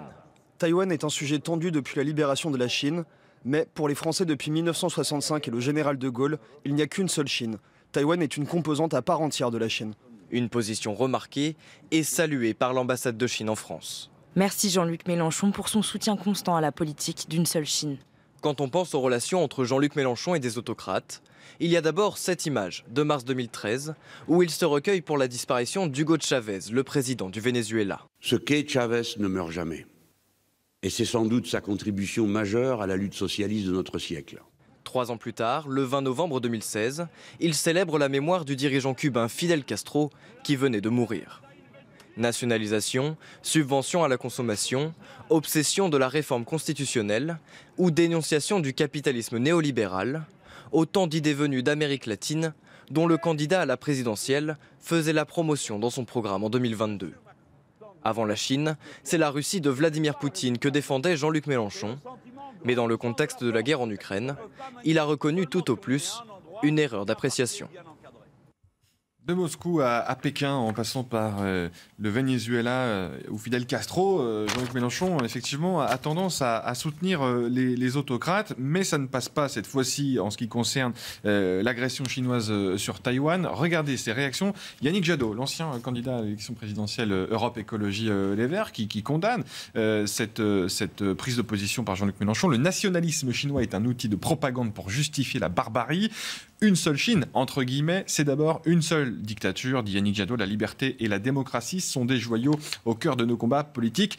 Taïwan est un sujet tendu depuis la libération de la Chine. Mais pour les Français depuis 1965 et le général de Gaulle, il n'y a qu'une seule Chine. Taïwan est une composante à part entière de la Chine. Une position remarquée et saluée par l'ambassade de Chine en France. Merci Jean-Luc Mélenchon pour son soutien constant à la politique d'une seule Chine. Quand on pense aux relations entre Jean-Luc Mélenchon et des autocrates, il y a d'abord cette image de mars 2013 où il se recueille pour la disparition d'Hugo Chavez, le président du Venezuela. Ce qu'est Chavez ne meurt jamais. Et c'est sans doute sa contribution majeure à la lutte socialiste de notre siècle. 3 ans plus tard, le 20 novembre 2016, il célèbre la mémoire du dirigeant cubain Fidel Castro qui venait de mourir. Nationalisation, subvention à la consommation, obsession de la réforme constitutionnelle ou dénonciation du capitalisme néolibéral, autant d'idées venues d'Amérique latine dont le candidat à la présidentielle faisait la promotion dans son programme en 2022. Avant la Chine, c'est la Russie de Vladimir Poutine que défendait Jean-Luc Mélenchon. Mais dans le contexte de la guerre en Ukraine, il a reconnu tout au plus une erreur d'appréciation. De Moscou à Pékin, en passant par le Venezuela, où Fidel Castro, Jean-Luc Mélenchon, effectivement, a tendance à soutenir les autocrates, mais ça ne passe pas cette fois-ci en ce qui concerne l'agression chinoise sur Taïwan. Regardez ces réactions. Yannick Jadot, l'ancien candidat à l'élection présidentielle Europe Écologie Les Verts, qui condamne cette prise de position par Jean-Luc Mélenchon. Le nationalisme chinois est un outil de propagande pour justifier la barbarie. Une seule Chine, entre guillemets, c'est d'abord une seule dictature, dit Yannick Jadot. La liberté et la démocratie sont des joyaux au cœur de nos combats politiques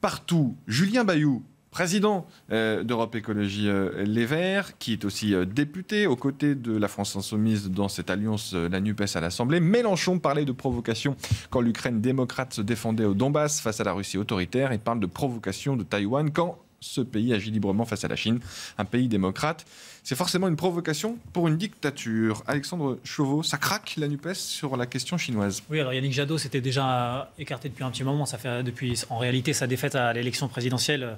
partout. Julien Bayou, président d'Europe Écologie Les Verts, qui est aussi député aux côtés de la France Insoumise dans cette alliance, la NUPES à l'Assemblée. Mélenchon parlait de provocation quand l'Ukraine démocrate se défendait au Donbass face à la Russie autoritaire. Il parle de provocation de Taïwan quand ce pays agit librement face à la Chine, un pays démocrate. C'est forcément une provocation pour une dictature. Alexandre Chauveau, ça craque la NUPES sur la question chinoise. Oui, alors Yannick Jadot s'était déjà écarté depuis un petit moment. Ça fait en réalité sa défaite à l'élection présidentielle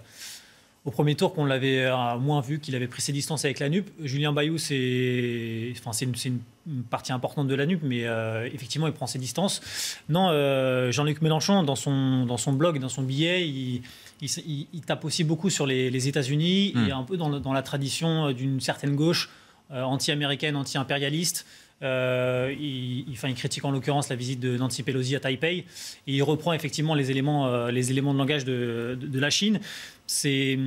au premier tour qu'on l'avait moins vu, qu'il avait pris ses distances avec la NUP. Julien Bayou, c'est une partie importante de la NUP, mais effectivement, il prend ses distances. Non, Jean-Luc Mélenchon, dans son blog, dans son billet, il tape aussi beaucoup sur les États-Unis et un peu dans la tradition d'une certaine gauche anti-américaine, anti-impérialiste. Il critique en l'occurrence la visite de Nancy Pelosi à Taipei et il reprend effectivement les éléments de langage de la Chine. C'est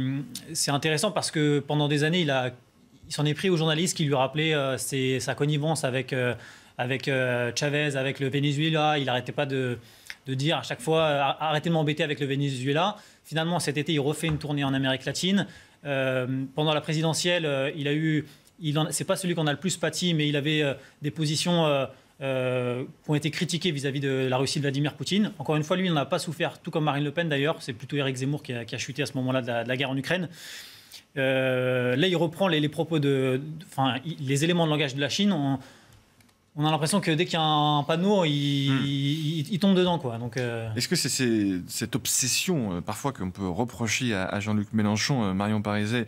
intéressant parce que pendant des années, il s'en est pris aux journalistes qui lui rappelaient sa connivence avec Chavez, avec le Venezuela. Il n'arrêtait pas de dire à chaque fois arrêtez de m'embêter avec le Venezuela. Finalement, cet été, il refait une tournée en Amérique latine. Pendant la présidentielle, c'est pas celui qu'on a le plus pâti, mais il avait des positions qui ont été critiquées vis-à-vis de la Russie de Vladimir Poutine. Encore une fois, lui, il n'en a pas souffert, tout comme Marine Le Pen d'ailleurs. C'est plutôt Éric Zemmour qui a chuté à ce moment-là de la guerre en Ukraine. Là, il reprend les propos les éléments de langage de la Chine. On a l'impression que dès qu'il y a un panneau, il tombe dedans, quoi. Donc, est-ce que c'est cette obsession, parfois, qu'on peut reprocher à Jean-Luc Mélenchon, Marion Parizet,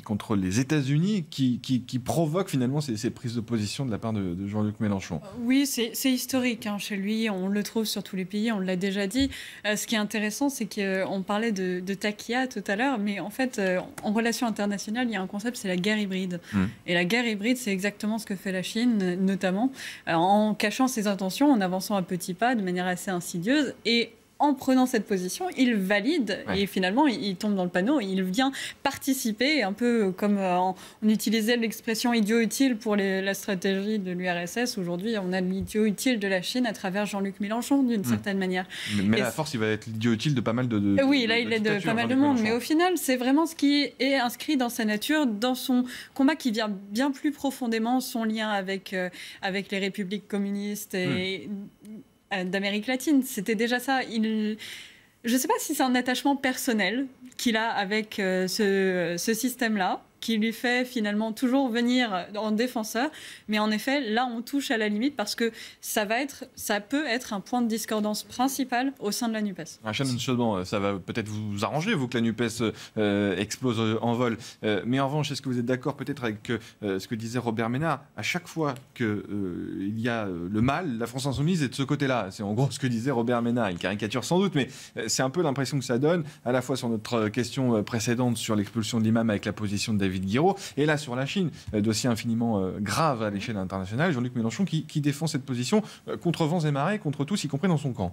contre les États-Unis, qui provoque finalement ces prises de position de la part de Jean-Luc Mélenchon? Oui, c'est historique chez lui. On le trouve sur tous les pays, on l'a déjà dit. Ce qui est intéressant, c'est qu'on parlait de taquilla tout à l'heure, mais en fait, en relations internationales, il y a un concept, c'est la guerre hybride. Et la guerre hybride, c'est exactement ce que fait la Chine, notamment en cachant ses intentions, en avançant à petits pas de manière assez insidieuse et en prenant cette position, il valide et finalement il tombe dans le panneau, il vient participer, un peu comme on utilisait l'expression idiot utile pour la stratégie de l'URSS. Aujourd'hui, on a l'idiot utile de la Chine à travers Jean-Luc Mélenchon d'une certaine manière. Mais à force, il va être l'idiot utile de pas mal de oui, là il est de pas mal de monde, mais au final, c'est vraiment ce qui est inscrit dans sa nature, dans son combat qui vient bien plus profondément, son lien avec les républiques communistes et d'Amérique latine. C'était déjà ça. Je ne sais pas si c'est un attachement personnel qu'il a avec ce système-là, qui lui fait finalement toujours venir en défenseur. Mais en effet, là, on touche à la limite parce que ça peut être un point de discordance principal au sein de la NUPES. Shannon Chaudement, ça va peut-être vous arranger, vous, que la NUPES explose en vol. Mais en revanche, est-ce que vous êtes d'accord peut-être avec ce que disait Robert Ménard? À chaque fois qu'il y a le mal, la France Insoumise est de ce côté-là. C'est en gros ce que disait Robert Ménard. Il caricature sans doute, mais c'est un peu l'impression que ça donne, à la fois sur notre question précédente sur l'expulsion de l'imam avec la position de David Guiraud, et là sur la Chine, dossier infiniment grave à l'échelle internationale, Jean-Luc Mélenchon qui défend cette position contre vents et marées, contre tous, y compris dans son camp.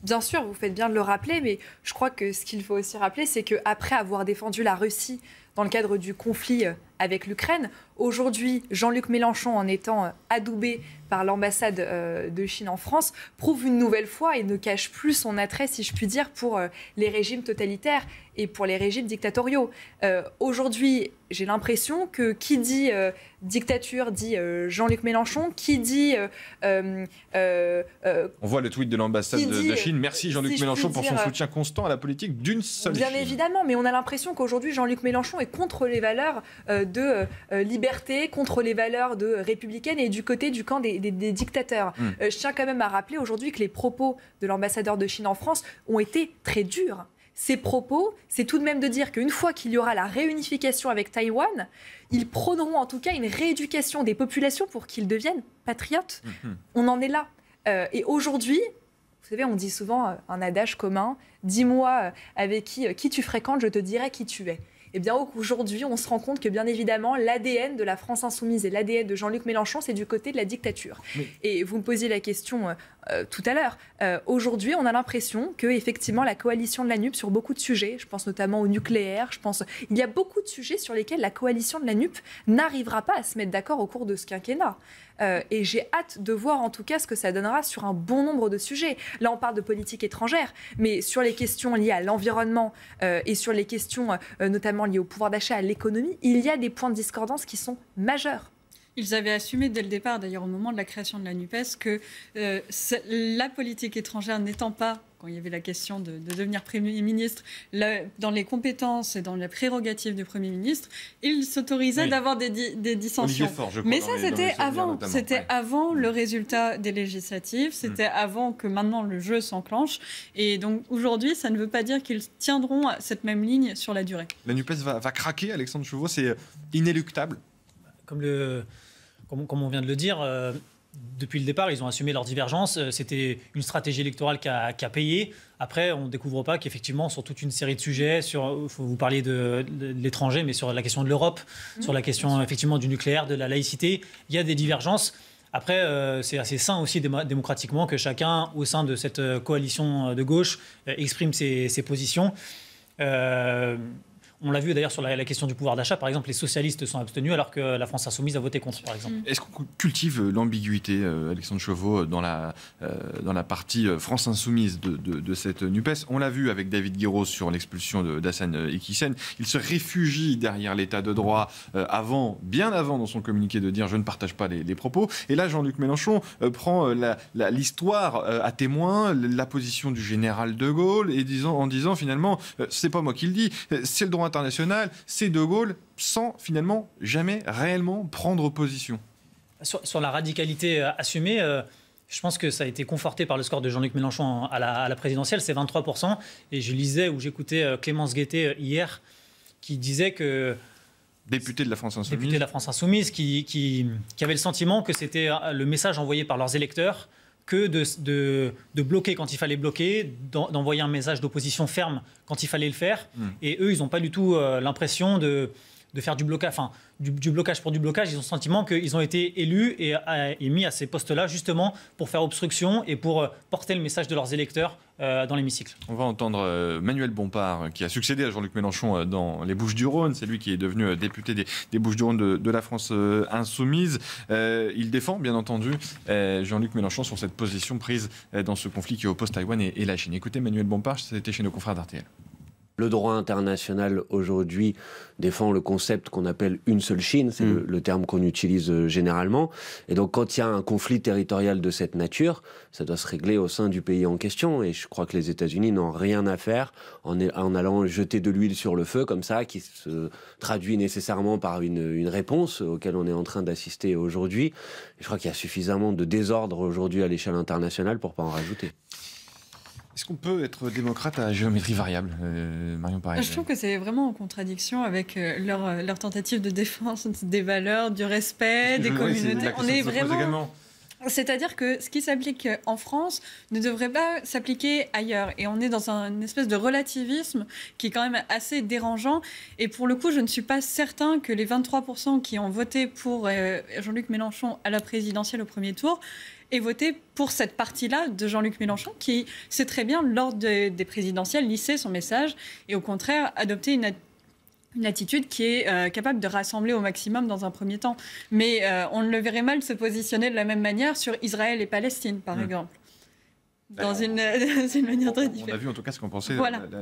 Bien sûr, vous faites bien de le rappeler, mais je crois que ce qu'il faut aussi rappeler, c'est qu'après avoir défendu la Russie dans le cadre du conflit avec l'Ukraine, aujourd'hui, Jean-Luc Mélenchon, en étant adoubé par l'ambassade de Chine en France, prouve une nouvelle fois et ne cache plus son attrait, si je puis dire, pour les régimes totalitaires et pour les régimes dictatoriaux. Aujourd'hui, j'ai l'impression que qui dit dictature dit Jean-Luc Mélenchon, qui dit... On voit le tweet de l'ambassade de Chine. Merci Jean-Luc Mélenchon pour son soutien constant à la politique d'une seule Chine. Bien évidemment, mais on a l'impression qu'aujourd'hui, Jean-Luc Mélenchon est contre les valeurs de liberté, contre les valeurs républicaines et du camp des dictateurs. Je tiens quand même à rappeler aujourd'hui que les propos de l'ambassadeur de Chine en France ont été très durs. ces propos, c'est tout de même de dire qu'une fois qu'il y aura la réunification avec Taïwan, ils prôneront en tout cas une rééducation des populations pour qu'ils deviennent patriotes. On en est là. Et aujourd'hui, vous savez, on dit souvent un adage commun, dis-moi avec qui tu fréquentes, je te dirai qui tu es. Eh bien, aujourd'hui, on se rend compte que, bien évidemment, l'ADN de la France insoumise et l'ADN de Jean-Luc Mélenchon, c'est du côté de la dictature. Et vous me posiez la question tout à l'heure. Aujourd'hui, on a l'impression que, effectivement, la coalition de la NUP, sur beaucoup de sujets, je pense notamment au nucléaire, il y a beaucoup de sujets sur lesquels la coalition de la NUP n'arrivera pas à se mettre d'accord au cours de ce quinquennat. Et j'ai hâte de voir en tout cas ce que ça donnera sur un bon nombre de sujets. Là, on parle de politique étrangère, mais sur les questions liées à l'environnement et sur les questions notamment liées au pouvoir d'achat, à l'économie, il y a des points de discordance qui sont majeurs. Ils avaient assumé dès le départ, d'ailleurs au moment de la création de la NUPES, que la politique étrangère n'étant pas, quand il y avait la question de devenir Premier ministre, dans les compétences et dans les prérogatives du Premier ministre, ils s'autorisaient d'avoir des dissensions. Fort, je crois, mais ça, c'était avant le résultat des législatives, c'était avant que maintenant le jeu s'enclenche. Et donc aujourd'hui, ça ne veut pas dire qu'ils tiendront cette même ligne sur la durée. La NUPES va craquer, Alexandre Chauveau, c'est inéluctable. Comme on vient de le dire, depuis le départ, ils ont assumé leur divergence. C'était une stratégie électorale qui a payé. Après, on ne découvre pas qu'effectivement, sur toute une série de sujets, vous parliez de l'étranger, mais sur la question de l'Europe, sur la question effectivement du nucléaire, de la laïcité, il y a des divergences. Après, c'est assez sain aussi démocratiquement que chacun, au sein de cette coalition de gauche, exprime ses positions. On l'a vu d'ailleurs sur la question du pouvoir d'achat. Par exemple, les socialistes sont abstenus alors que la France insoumise a voté contre, par exemple. Est-ce qu'on cultive l'ambiguïté, Alexandre Chauveau, dans la partie France insoumise de cette NUPES? On l'a vu avec David Guiraud sur l'expulsion d'Hassane Iquissen. Il se réfugie derrière l'état de droit bien avant dans son communiqué de dire « je ne partage pas les propos ». Et là, Jean-Luc Mélenchon prend l'histoire à témoin, la position du général de Gaulle, en disant finalement « c'est pas moi qui le dis, c'est le droit international, c'est De Gaulle », sans finalement jamais réellement prendre position. Sur la radicalité assumée, je pense que ça a été conforté par le score de Jean-Luc Mélenchon à la présidentielle, c'est 23%. Et je lisais ou j'écoutais Clémence Guettet hier qui disait que... Député de la France Insoumise. Député de la France Insoumise qui avait le sentiment que c'était le message envoyé par leurs électeurs que de bloquer quand il fallait bloquer, d'envoyer un message d'opposition ferme quand il fallait le faire. Et eux, ils n'ont pas du tout l'impression de faire du blocage, du blocage pour du blocage. Ils ont le sentiment qu'ils ont été élus et mis à ces postes-là justement pour faire obstruction et pour porter le message de leurs électeurs dans l'hémicycle. On va entendre Manuel Bompard, qui a succédé à Jean-Luc Mélenchon dans les Bouches-du-Rhône. C'est lui qui est devenu député des Bouches-du-Rhône de la France insoumise. Il défend, bien entendu, Jean-Luc Mélenchon sur cette position prise dans ce conflit qui oppose Taïwan et la Chine. Écoutez Manuel Bompard, c'était chez nos confrères d'RTL. Le droit international aujourd'hui défend le concept qu'on appelle une seule Chine, c'est le terme qu'on utilise généralement. Et donc quand il y a un conflit territorial de cette nature, ça doit se régler au sein du pays en question. Et je crois que les États-Unis n'ont rien à faire en allant jeter de l'huile sur le feu comme ça, qui se traduit nécessairement par une réponse auquel on est en train d'assister aujourd'hui. Et je crois qu'il y a suffisamment de désordre aujourd'hui à l'échelle internationale pour pas en rajouter. Est-ce qu'on peut être démocrate à géométrie variable, Marion Paré? Je trouve que c'est vraiment en contradiction avec leur tentative de défense des valeurs, du respect, des communautés. On est vraiment... C'est-à-dire que ce qui s'applique en France ne devrait pas s'appliquer ailleurs. Et on est dans une espèce de relativisme qui est quand même assez dérangeant. Et pour le coup, je ne suis pas certain que les 23% qui ont voté pour Jean-Luc Mélenchon à la présidentielle au premier tour aient voté pour cette partie-là de Jean-Luc Mélenchon qui sait très bien, lors des présidentielles, lisser son message et au contraire adopter une attitude qui est capable de rassembler au maximum dans un premier temps. Mais on le verrait mal se positionner de la même manière sur Israël et Palestine, par exemple. Dans une manière très différente. On a vu en tout cas ce qu'en pensait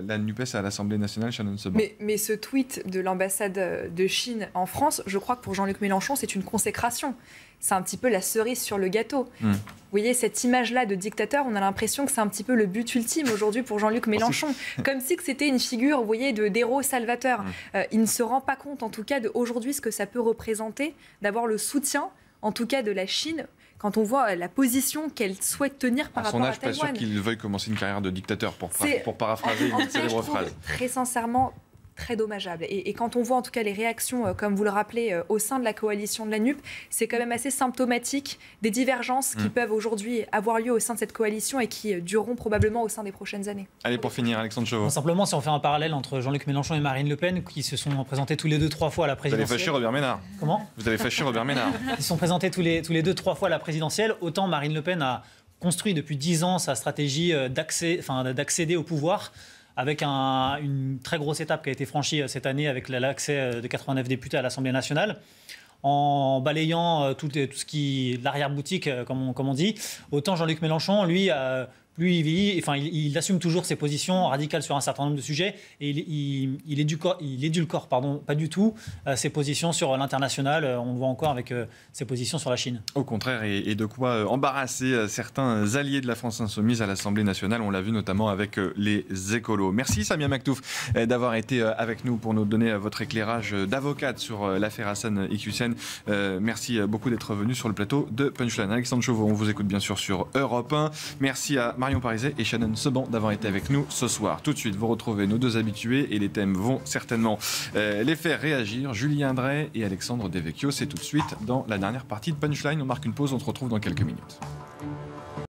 la NUPES à l'Assemblée nationale, Shannon Seban. Mais ce tweet de l'ambassade de Chine en France, je crois que pour Jean-Luc Mélenchon, c'est une consécration. C'est un petit peu la cerise sur le gâteau. Vous voyez, cette image-là de dictateur, on a l'impression que c'est un petit peu le but ultime aujourd'hui pour Jean-Luc Mélenchon. Comme si c'était une figure, vous voyez, d'héros salvateur. Il ne se rend pas compte, en tout cas, d'aujourd'hui, ce que ça peut représenter, d'avoir le soutien, en tout cas, de la Chine. quand on voit la position qu'elle souhaite tenir par rapport à Taïwan. À son âge, pas sûr qu'il veuille commencer une carrière de dictateur, pour paraphraser une célèbre phrase. Très sincèrement, très dommageable. Et quand on voit en tout cas les réactions, comme vous le rappelez, au sein de la coalition de la NUP, c'est quand même assez symptomatique des divergences qui peuvent aujourd'hui avoir lieu au sein de cette coalition et qui dureront probablement au sein des prochaines années. Allez, pour finir, Alexandre Chauveau. Simplement, si on fait un parallèle entre Jean-Luc Mélenchon et Marine Le Pen, qui se sont présentés tous les 2-3 fois à la présidentielle. Vous avez fâché Robert Ménard. Comment ? Vous avez fâché Robert Ménard. Ils se sont présentés tous les 2-3 fois à la présidentielle. Autant Marine Le Pen a construit depuis 10 ans sa stratégie d'accéder au pouvoir, avec une très grosse étape qui a été franchie cette année avec l'accès de 89 députés à l'Assemblée nationale, en balayant tout ce qui l'arrière-boutique, comme on dit. Autant Jean-Luc Mélenchon, lui, il assume toujours ses positions radicales sur un certain nombre de sujets et il édulcore pas du tout ses positions sur l'international. On le voit encore avec ses positions sur la Chine. Au contraire, et de quoi embarrasser certains alliés de la France insoumise à l'Assemblée nationale. On l'a vu notamment avec les écolos. Merci Samia Maktouf d'avoir été avec nous pour nous donner votre éclairage d'avocate sur l'affaire Hassan Iqiyoussen. Merci beaucoup d'être venu sur le plateau de Punchline. Alexandre Chauveau, on vous écoute bien sûr sur Europe 1. Merci à Marion Pariset et Shannon Seban d'avoir été avec nous ce soir. Tout de suite, vous retrouvez nos deux habitués et les thèmes vont certainement les faire réagir. Julien Drey et Alexandre Devecchio, c'est tout de suite dans la dernière partie de Punchline. On marque une pause, on se retrouve dans quelques minutes.